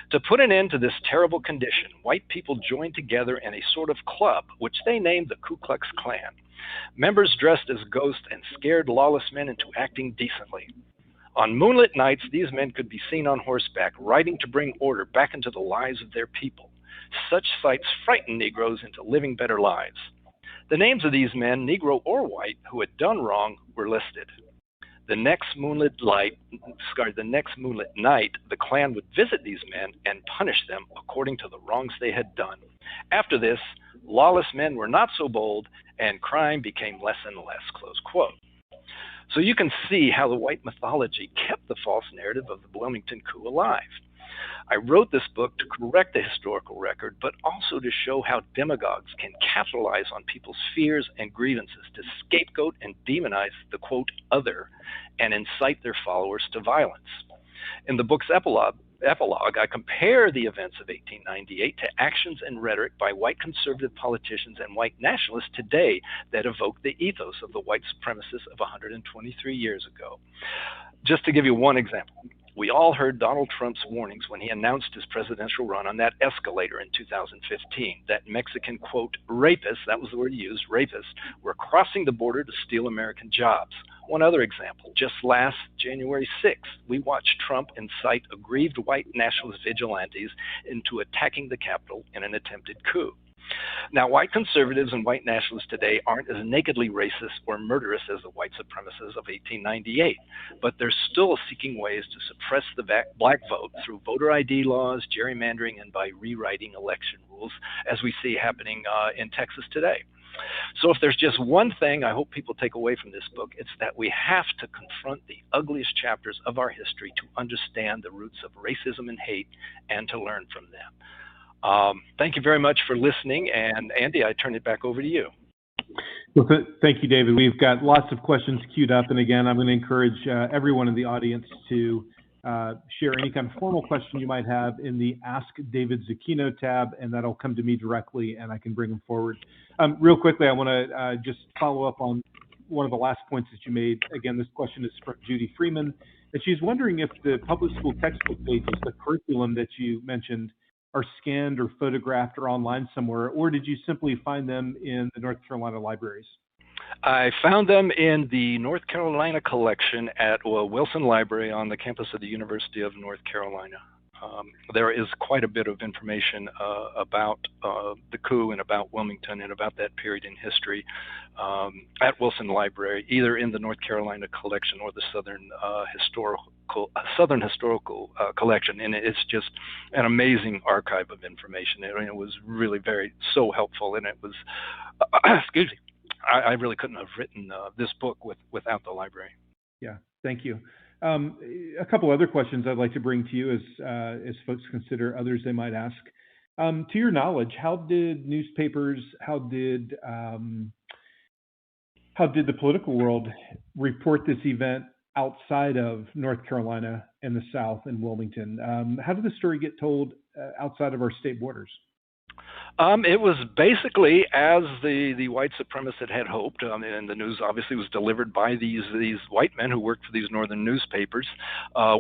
to put an end to this terrible condition, white people joined together in a sort of club, which they named the Ku Klux Klan. Members dressed as ghosts and scared lawless men into acting decently. On moonlit nights, these men could be seen on horseback, riding to bring order back into the lives of their people. Such sights frightened Negroes into living better lives. The names of these men, Negro or white, who had done wrong, were listed. The next moonlit night, the Klan would visit these men and punish them according to the wrongs they had done. After this, lawless men were not so bold, and crime became less and less, close quote. So you can see how the white mythology kept the false narrative of the Wilmington coup alive. I wrote this book to correct the historical record, but also to show how demagogues can capitalize on people's fears and grievances to scapegoat and demonize the, quote, other, and incite their followers to violence. In the book's epilogue, I compare the events of 1898 to actions and rhetoric by white conservative politicians and white nationalists today that evoke the ethos of the white supremacists of 123 years ago. Just to give you one example. We all heard Donald Trump's warnings when he announced his presidential run on that escalator in 2015, that Mexican, quote, rapists, that was the word he used, rapists, were crossing the border to steal American jobs. One other example, just last January 6th, we watched Trump incite aggrieved white nationalist vigilantes into attacking the Capitol in an attempted coup. Now, white conservatives and white nationalists today aren't as nakedly racist or murderous as the white supremacists of 1898, but they're still seeking ways to suppress the black vote through voter ID laws, gerrymandering, and by rewriting election rules, as we see happening in Texas today. So if there's just one thing I hope people take away from this book, it's that we have to confront the ugliest chapters of our history to understand the roots of racism and hate and to learn from them. Thank you very much for listening. And Andy, I turn it back over to you. Well, thank you, David. We've got lots of questions queued up. And again, I'm going to encourage everyone in the audience to share any kind of formal question you might have in the Ask David Zuccino tab, and that'll come to me directly and I can bring them forward. Real quickly, I want to just follow up on one of the last points that you made. Again, this question is from Judy Freeman, and she's wondering if the public school textbook pages, the curriculum that you mentioned, are scanned or photographed or online somewhere, or did you simply find them in the North Carolina libraries? I found them in the North Carolina collection at Wilson Library on the campus of the University of North Carolina. There is quite a bit of information about the coup and about Wilmington and about that period in history at Wilson Library, either in the North Carolina collection or the Southern Historical Collection. And it's just an amazing archive of information. It was really so helpful, and it was, excuse me, I really couldn't have written this book without the library. Yeah, thank you. A couple other questions I'd like to bring to you as folks consider others they might ask. To your knowledge, how did newspapers, how did the political world report this event outside of North Carolina and the South and Wilmington? How did the story get told outside of our state borders? It was basically as the white supremacists had hoped, and the news obviously was delivered by these white men who worked for these northern newspapers,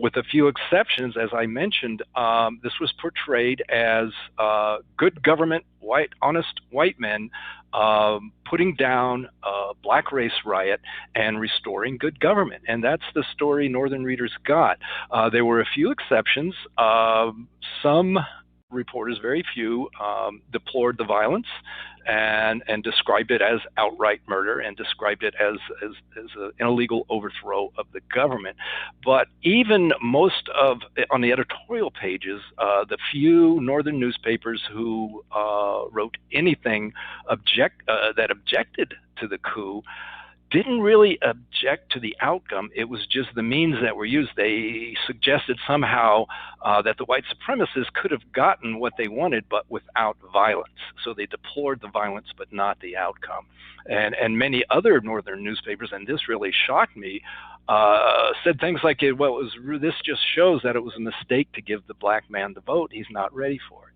with a few exceptions. As I mentioned, this was portrayed as good government, honest white men putting down a black race riot and restoring good government, and that's the story northern readers got. There were a few exceptions. Some reporters, very few, deplored the violence and described it as outright murder and described it as an illegal overthrow of the government. But even on the editorial pages, the few northern newspapers who wrote anything that objected to the coup didn't really object to the outcome. It was just the means that were used. They suggested somehow that the white supremacists could have gotten what they wanted, but without violence. So they deplored the violence, but not the outcome. And many other northern newspapers, and this really shocked me, said things like, this just shows that it was a mistake to give the black man the vote. He's not ready for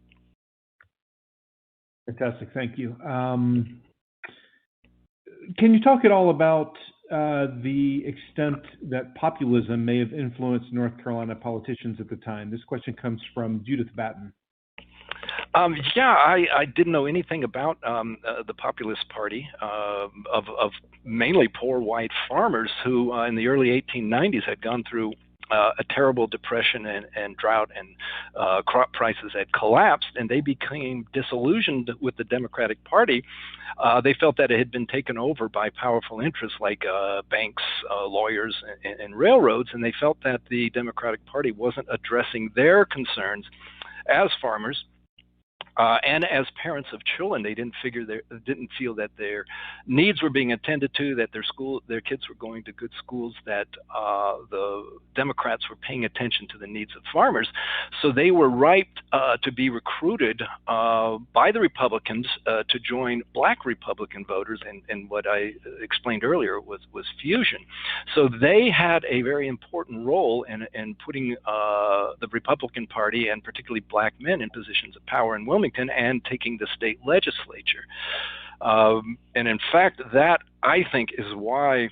it. Fantastic, thank you. Can you talk at all about the extent that populism may have influenced North Carolina politicians at the time? This question comes from Judith Batten. I didn't know anything about the Populist Party of mainly poor white farmers who in the early 1890s had gone through a terrible depression and drought, and crop prices had collapsed, and they became disillusioned with the Democratic Party. They felt that it had been taken over by powerful interests like banks, lawyers, and railroads, and they felt that the Democratic Party wasn't addressing their concerns as farmers. And as parents of children, they didn't feel that their needs were being attended to, that their kids were going to good schools, that the Democrats were paying attention to the needs of farmers. So they were ripe to be recruited by the Republicans to join black Republican voters, and what I explained earlier was fusion. So they had a very important role in putting the Republican Party, and particularly black men, in positions of power in Wilmington and taking the state legislature. And in fact, that, I think, is why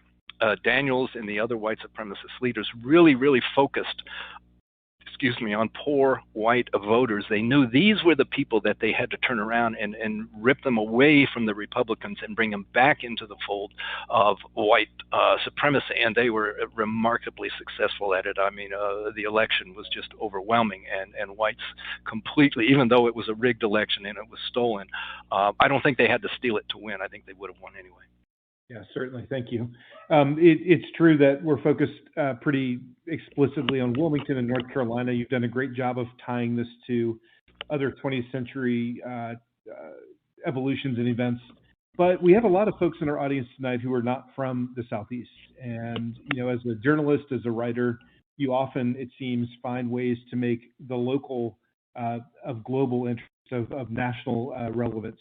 Daniels and the other white supremacist leaders really focused on poor white voters. They knew these were the people that they had to turn around and rip them away from the Republicans and bring them back into the fold of white supremacy. And they were remarkably successful at it. I mean, the election was just overwhelming, and whites completely, even though it was a rigged election and it was stolen, I don't think they had to steal it to win. I think they would have won anyway. Yeah, certainly. Thank you. It's true that we're focused pretty explicitly on Wilmington and North Carolina. You've done a great job of tying this to other 20th century evolutions and events. But we have a lot of folks in our audience tonight who are not from the Southeast. And, as a journalist, as a writer, you often, it seems, find ways to make the local of global interest, of national relevance.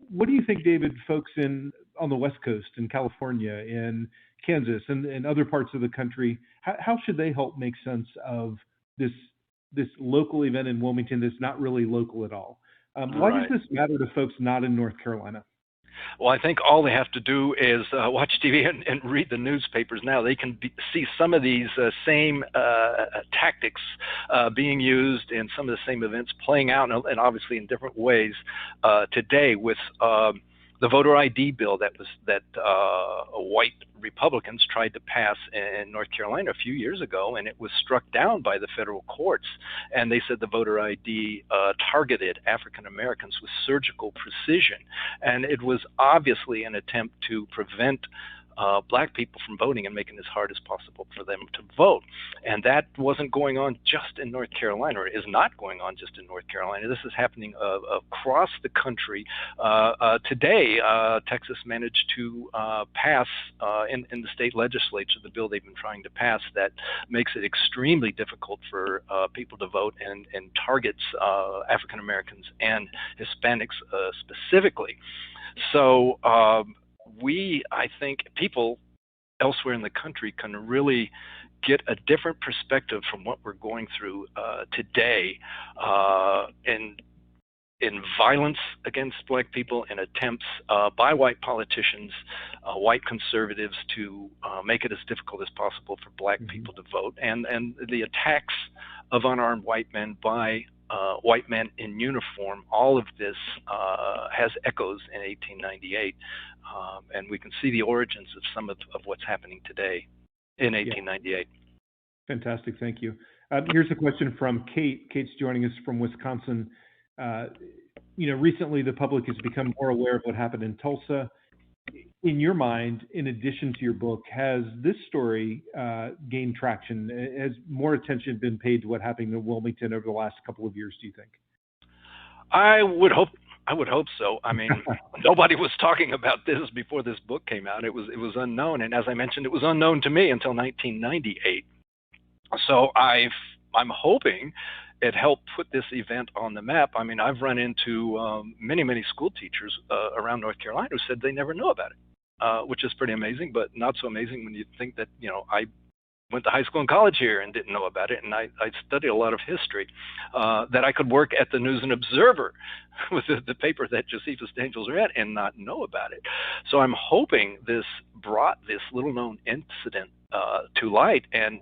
What do you think, David, folks on the West Coast, in California, in Kansas, and other parts of the country, how should they help make sense of this local event in Wilmington that's not really local at all? Why does this matter to folks not in North Carolina? Well, I think all they have to do is watch TV and read the newspapers now. They can see some of these same tactics being used, and some of the same events playing out, and obviously in different ways today, with the voter ID bill that white Republicans tried to pass in North Carolina a few years ago, and it was struck down by the federal courts. And they said the voter ID targeted African Americans with surgical precision, and it was obviously an attempt to prevent black people from voting and making it as hard as possible for them to vote. And that wasn't going on just in North Carolina, or is not going on just in North Carolina. This is happening across the country. Today, Texas managed to pass in the state legislature the bill they've been trying to pass that makes it extremely difficult for people to vote and targets African Americans and Hispanics specifically. So I think people elsewhere in the country can really get a different perspective from what we're going through today in violence against black people, in attempts by white politicians, white conservatives to make it as difficult as possible for black people to vote, and the attacks of unarmed white men by white men in uniform. All of this has echoes in 1898, and we can see the origins of some of what's happening today in 1898. Fantastic, thank you. Here's a question from Kate. Kate's joining us from Wisconsin. Recently the public has become more aware of what happened in Tulsa. In your mind, in addition to your book, has this story gained traction? Has more attention been paid to what happened in Wilmington over the last couple of years, do you think? I would hope so. I mean, nobody was talking about this before this book came out. It was unknown, and as I mentioned, it was unknown to me until 1998. So I'm hoping it helped put this event on the map. I mean, I've run into many school teachers around North Carolina who said they never knew about it, which is pretty amazing, but not so amazing when you think that, I went to high school and college here and didn't know about it, and I studied a lot of history, that I could work at the News and Observer with the paper that Josephus Dangels read and not know about it. So I'm hoping this brought this little-known incident to light and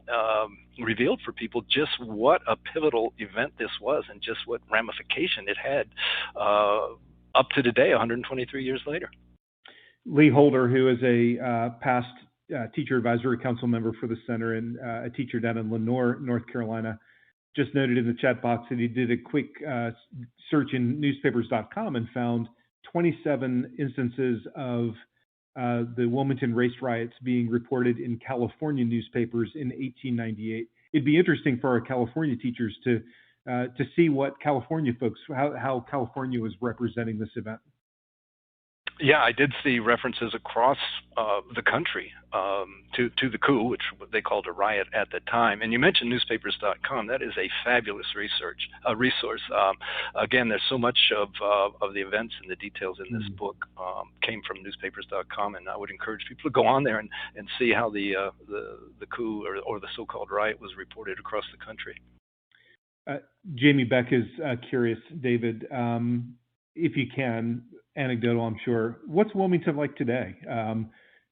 revealed for people just what a pivotal event this was and just what ramification it had up to today, 123 years later. Lee Holder, who is a past teacher advisory council member for the center and a teacher down in Lenoir, North Carolina, just noted in the chat box that he did a quick search in newspapers.com and found 27 instances of the Wilmington race riots being reported in California newspapers in 1898. It'd be interesting for our California teachers to see what California folks, how California was representing this event. Yeah, I did see references across the country to the coup, which they called a riot at the time. And you mentioned newspapers.com. That is a fabulous resource. Again, there's so much of the events and the details in this book came from newspapers.com, and I would encourage people to go on there and see how the coup or the so-called riot was reported across the country. Jamie Beck is curious, David, if you can, anecdotal, I'm sure. What's Wilmington like today?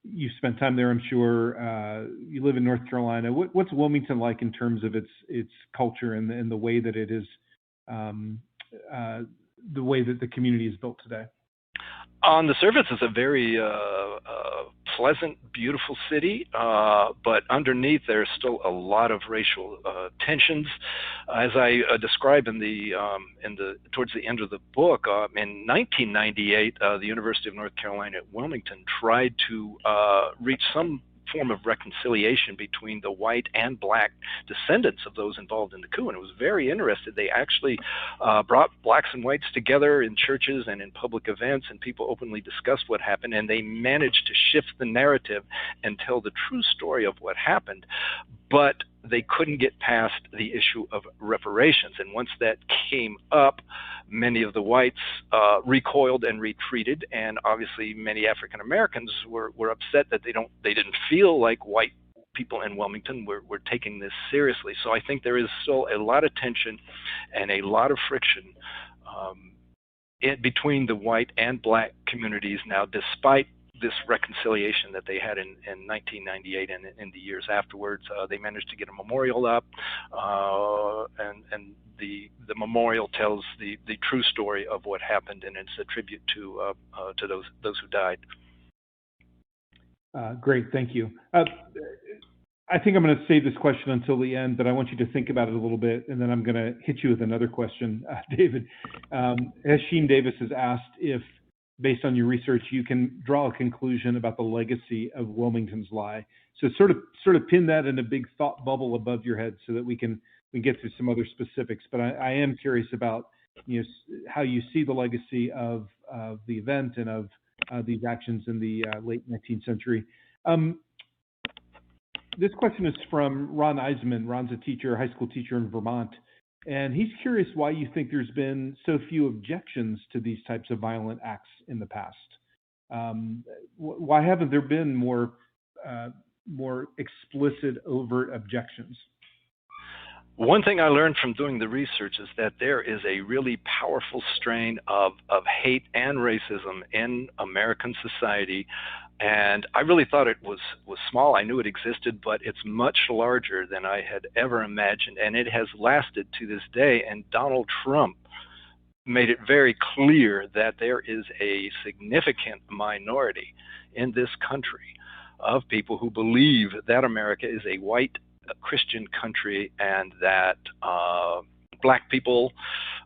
You've spent time there, I'm sure. You live in North Carolina. What's Wilmington like in terms of its culture and the way that it is, the way that the community is built today? On the surface, it's a very pleasant, beautiful city, but underneath there's still a lot of racial tensions, as I describe in towards the end of the book. In 1998, the University of North Carolina at Wilmington tried to reach some form of reconciliation between the white and black descendants of those involved in the coup, and it was very interesting. They actually brought blacks and whites together in churches and in public events, and people openly discussed what happened, and they managed to shift the narrative and tell the true story of what happened. But they couldn't get past the issue of reparations. And once that came up, many of the whites recoiled and retreated. And obviously many African Americans were upset that they didn't feel like white people in Wilmington were taking this seriously. So I think there is still a lot of tension and a lot of friction between the white and black communities now, despite this reconciliation that they had in 1998 and in the years afterwards. They managed to get a memorial up, and the memorial tells the true story of what happened, and it's a tribute to those who died. Great, thank you. I think I'm going to save this question until the end, but I want you to think about it a little bit, and then I'm going to hit you with another question, David. Hashim Davis has asked if based on your research, you can draw a conclusion about the legacy of Wilmington's lie. So sort of pin that in a big thought bubble above your head so that we can get to some other specifics. But I am curious about how you see the legacy of the event and of these actions in the late 19th century. This question is from Ron Eisman. Ron's a teacher, a high school teacher in Vermont. And he's curious why you think there's been so few objections to these types of violent acts in the past. Why haven't there been more explicit, overt objections? One thing I learned from doing the research is that there is a really powerful strain of hate and racism in American society. And I really thought it was small. I knew it existed, but it's much larger than I had ever imagined. And it has lasted to this day. And Donald Trump made it very clear that there is a significant minority in this country of people who believe that America is a white Christian country and that black people,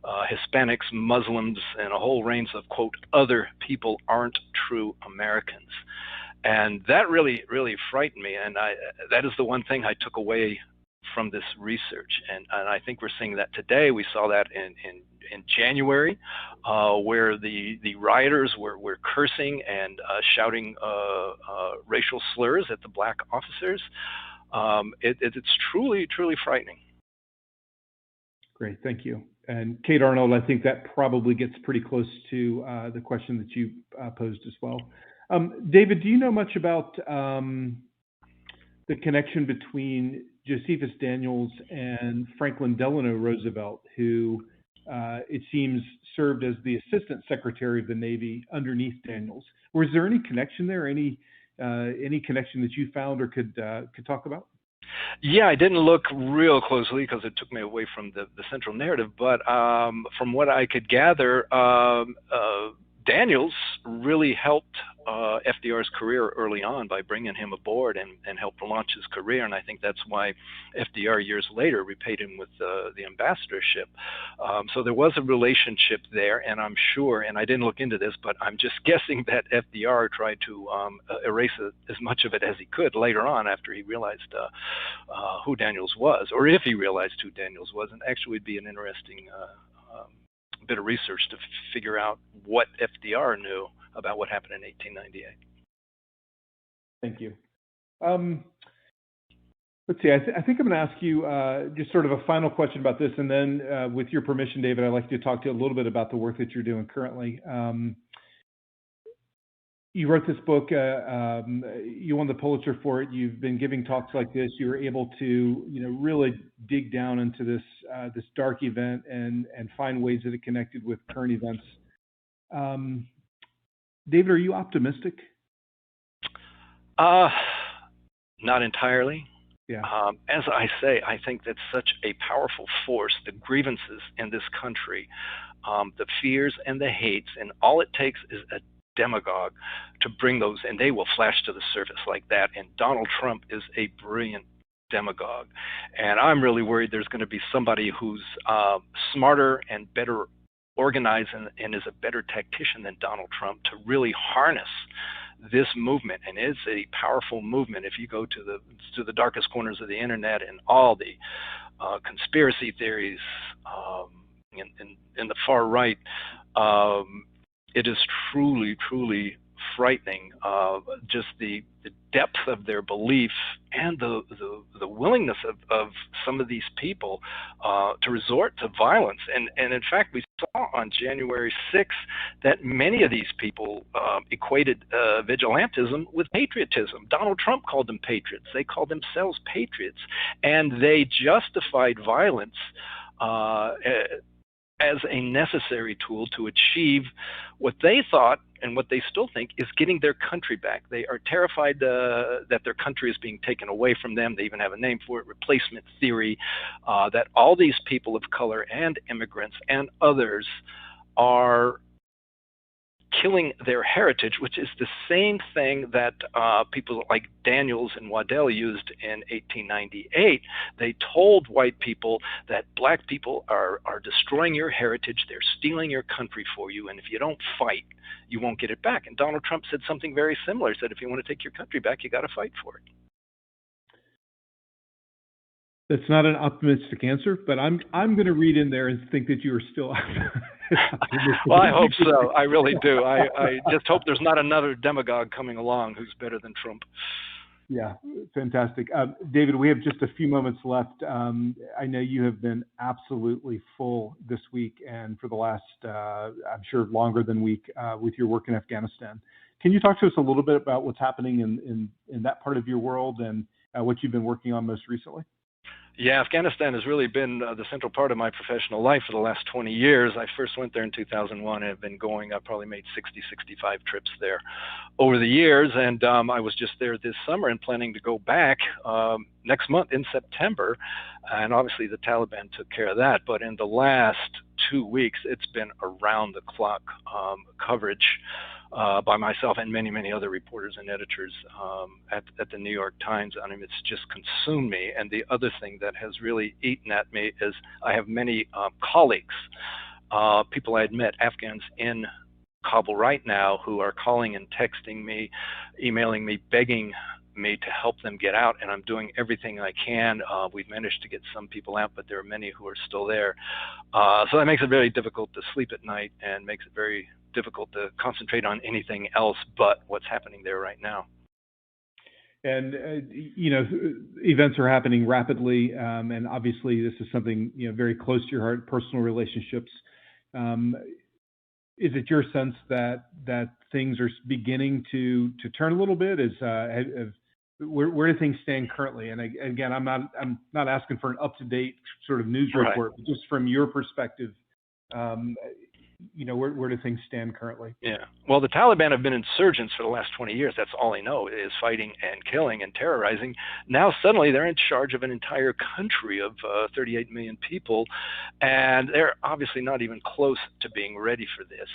Hispanics, Muslims, and a whole range of, quote, other people aren't true Americans. And that really, really frightened me. And that is the one thing I took away from this research. And I think we're seeing that today. We saw that in January, where the rioters were cursing and shouting racial slurs at the black officers. It's truly, truly frightening. Great, thank you. And Kate Arnold, I think that probably gets pretty close to the question that you posed as well. David, do you know much about the connection between Josephus Daniels and Franklin Delano Roosevelt, who it seems served as the Assistant Secretary of the Navy underneath Daniels? Or is there any connection there? Any connection that you found or could talk about? Yeah, I didn't look real closely because it took me away from the central narrative. But from what I could gather, Daniels really helped FDR's career early on by bringing him aboard and helped launch his career. And I think that's why FDR years later repaid him with the ambassadorship. So there was a relationship there, and I'm sure, and I didn't look into this, but I'm just guessing that FDR tried to erase as much of it as he could later on after he realized who Daniels was, or if he realized who Daniels was. And actually would be an interesting bit of research to figure out what FDR knew about what happened in 1898. Thank you. Let's see, I think I'm going to ask you just sort of a final question about this, and then with your permission, David, I'd like to talk to you a little bit about the work that you're doing currently. You wrote this book, you won the Pulitzer for it, you've been giving talks like this, you were able to really dig down into this this dark event and find ways that it connected with current events. David, are you optimistic? Not entirely. Yeah. As I say, I think that's such a powerful force, the grievances in this country, the fears and the hates, and all it takes is a demagogue to bring those, and they will flash to the surface like that. And Donald Trump is a brilliant demagogue. And I'm really worried there's going to be somebody who's smarter and better organized and is a better tactician than Donald Trump to really harness this movement. And it's a powerful movement. If you go to the darkest corners of the internet and all the conspiracy theories in the far right, it is truly, truly frightening. Just the depth of their belief and the willingness of some of these people to resort to violence. And in fact, we saw on January 6th that many of these people equated vigilantism with patriotism. Donald Trump called them patriots. They called themselves patriots. And they justified violence as a necessary tool to achieve what they thought and what they still think is getting their country back. They are terrified that their country is being taken away from them. They even have a name for it, replacement theory, that all these people of color and immigrants and others are killing their heritage, which is the same thing that people like Daniels and Waddell used in 1898. They told white people that black people are destroying your heritage, they're stealing your country for you, and if you don't fight, you won't get it back. And Donald Trump said something very similar. He said, if you want to take your country back, you got to fight for it. That's not an optimistic answer, but I'm going to read in there and think that you are still Well, I hope so. I really do. I just hope there's not another demagogue coming along who's better than Trump. Yeah, fantastic. David, we have just a few moments left. I know you have been absolutely full this week and for the last, I'm sure, longer than week with your work in Afghanistan. Can you talk to us a little bit about what's happening in that part of your world and what you've been working on most recently? Yeah, Afghanistan has really been the central part of my professional life for the last 20 years. I first went there in 2001 and have been going. I probably made 60, 65 trips there over the years. And I was just there this summer and planning to go back next month in September. And obviously the Taliban took care of that. But in the last 2 weeks, it's been around the clock coverage by myself and many, many other reporters and editors at the New York Times. I mean, it's just consumed me. And the other thing that has really eaten at me is I have many colleagues, people I had met, Afghans in Kabul right now, who are calling and texting me, emailing me, begging me to help them get out, and I'm doing everything I can. We've managed to get some people out, but there are many who are still there. So that makes it very difficult to sleep at night and makes it very difficult to concentrate on anything else but what's happening there right now. And, events are happening rapidly, and obviously this is something, very close to your heart, personal relationships. Is it your sense that things are beginning to turn a little bit? Where do things stand currently? And again, I'm not asking for an up-to-date sort of news report, but just from your perspective, where do things stand currently? Yeah. Well, the Taliban have been insurgents for the last 20 years. That's all they know is fighting and killing and terrorizing. Now suddenly they're in charge of an entire country of 38 million people, and they're obviously not even close to being ready for this.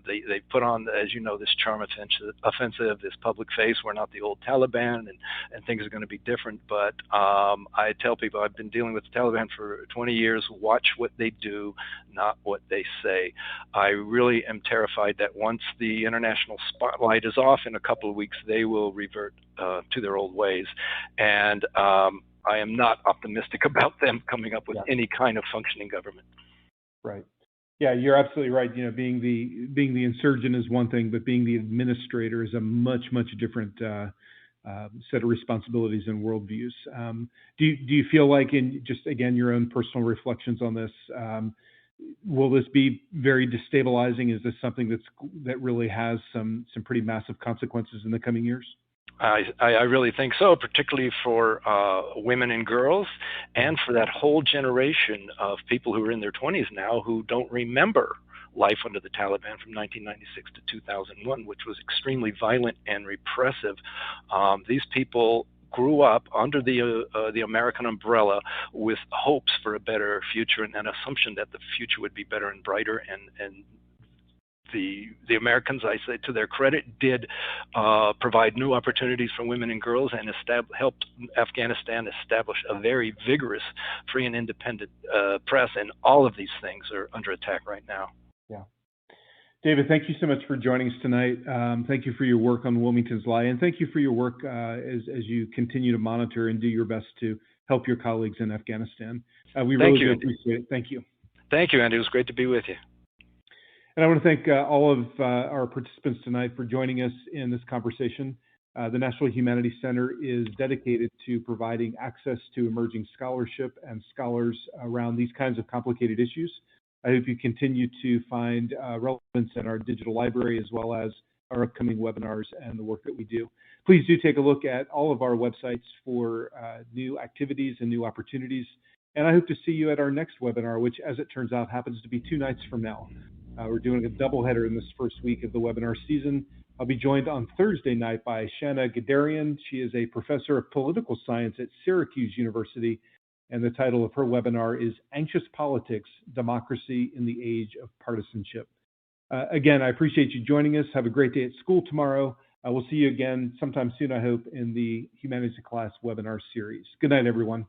They put on, as you know, this charm offensive, this public face. We're not the old Taliban, and things are going to be different. But I tell people I've been dealing with the Taliban for 20 years. Watch what they do, not what they say. I really am terrified that once the international spotlight is off in a couple of weeks, they will revert to their old ways. And I am not optimistic about them coming up with any kind of functioning government. Right. Yeah, you're absolutely right. Being the insurgent is one thing, but being the administrator is a much, much different set of responsibilities and worldviews. Do you feel like, in just again your own personal reflections on this, will this be very destabilizing? Is this something that really has some pretty massive consequences in the coming years? I really think so, particularly for women and girls, and for that whole generation of people who are in their 20s now who don't remember life under the Taliban from 1996 to 2001, which was extremely violent and repressive. These people grew up under the American umbrella with hopes for a better future and an assumption that the future would be better and brighter, and the Americans, I say to their credit, did provide new opportunities for women and girls and helped Afghanistan establish a very vigorous, free and independent press, and all of these things are under attack right now. Yeah. David, thank you so much for joining us tonight. Thank you for your work on Wilmington's Lie, and thank you for your work as you continue to monitor and do your best to help your colleagues in Afghanistan. We really do appreciate it. Thank you. Thank you, Andy. It was great to be with you. And I want to thank all of our participants tonight for joining us in this conversation. The National Humanities Center is dedicated to providing access to emerging scholarship and scholars around these kinds of complicated issues. I hope you continue to find relevance in our digital library as well as our upcoming webinars and the work that we do. Please do take a look at all of our websites for new activities and new opportunities. And I hope to see you at our next webinar, which, as it turns out, happens to be 2 nights from now. We're doing a doubleheader in this first week of the webinar season. I'll be joined on Thursday night by Shanna Gadarian. She is a professor of political science at Syracuse University, and the title of her webinar is Anxious Politics, Democracy in the Age of Partisanship. Again, I appreciate you joining us. Have a great day at school tomorrow. We'll see you again sometime soon, I hope, in the Humanities in Class webinar series. Good night, everyone.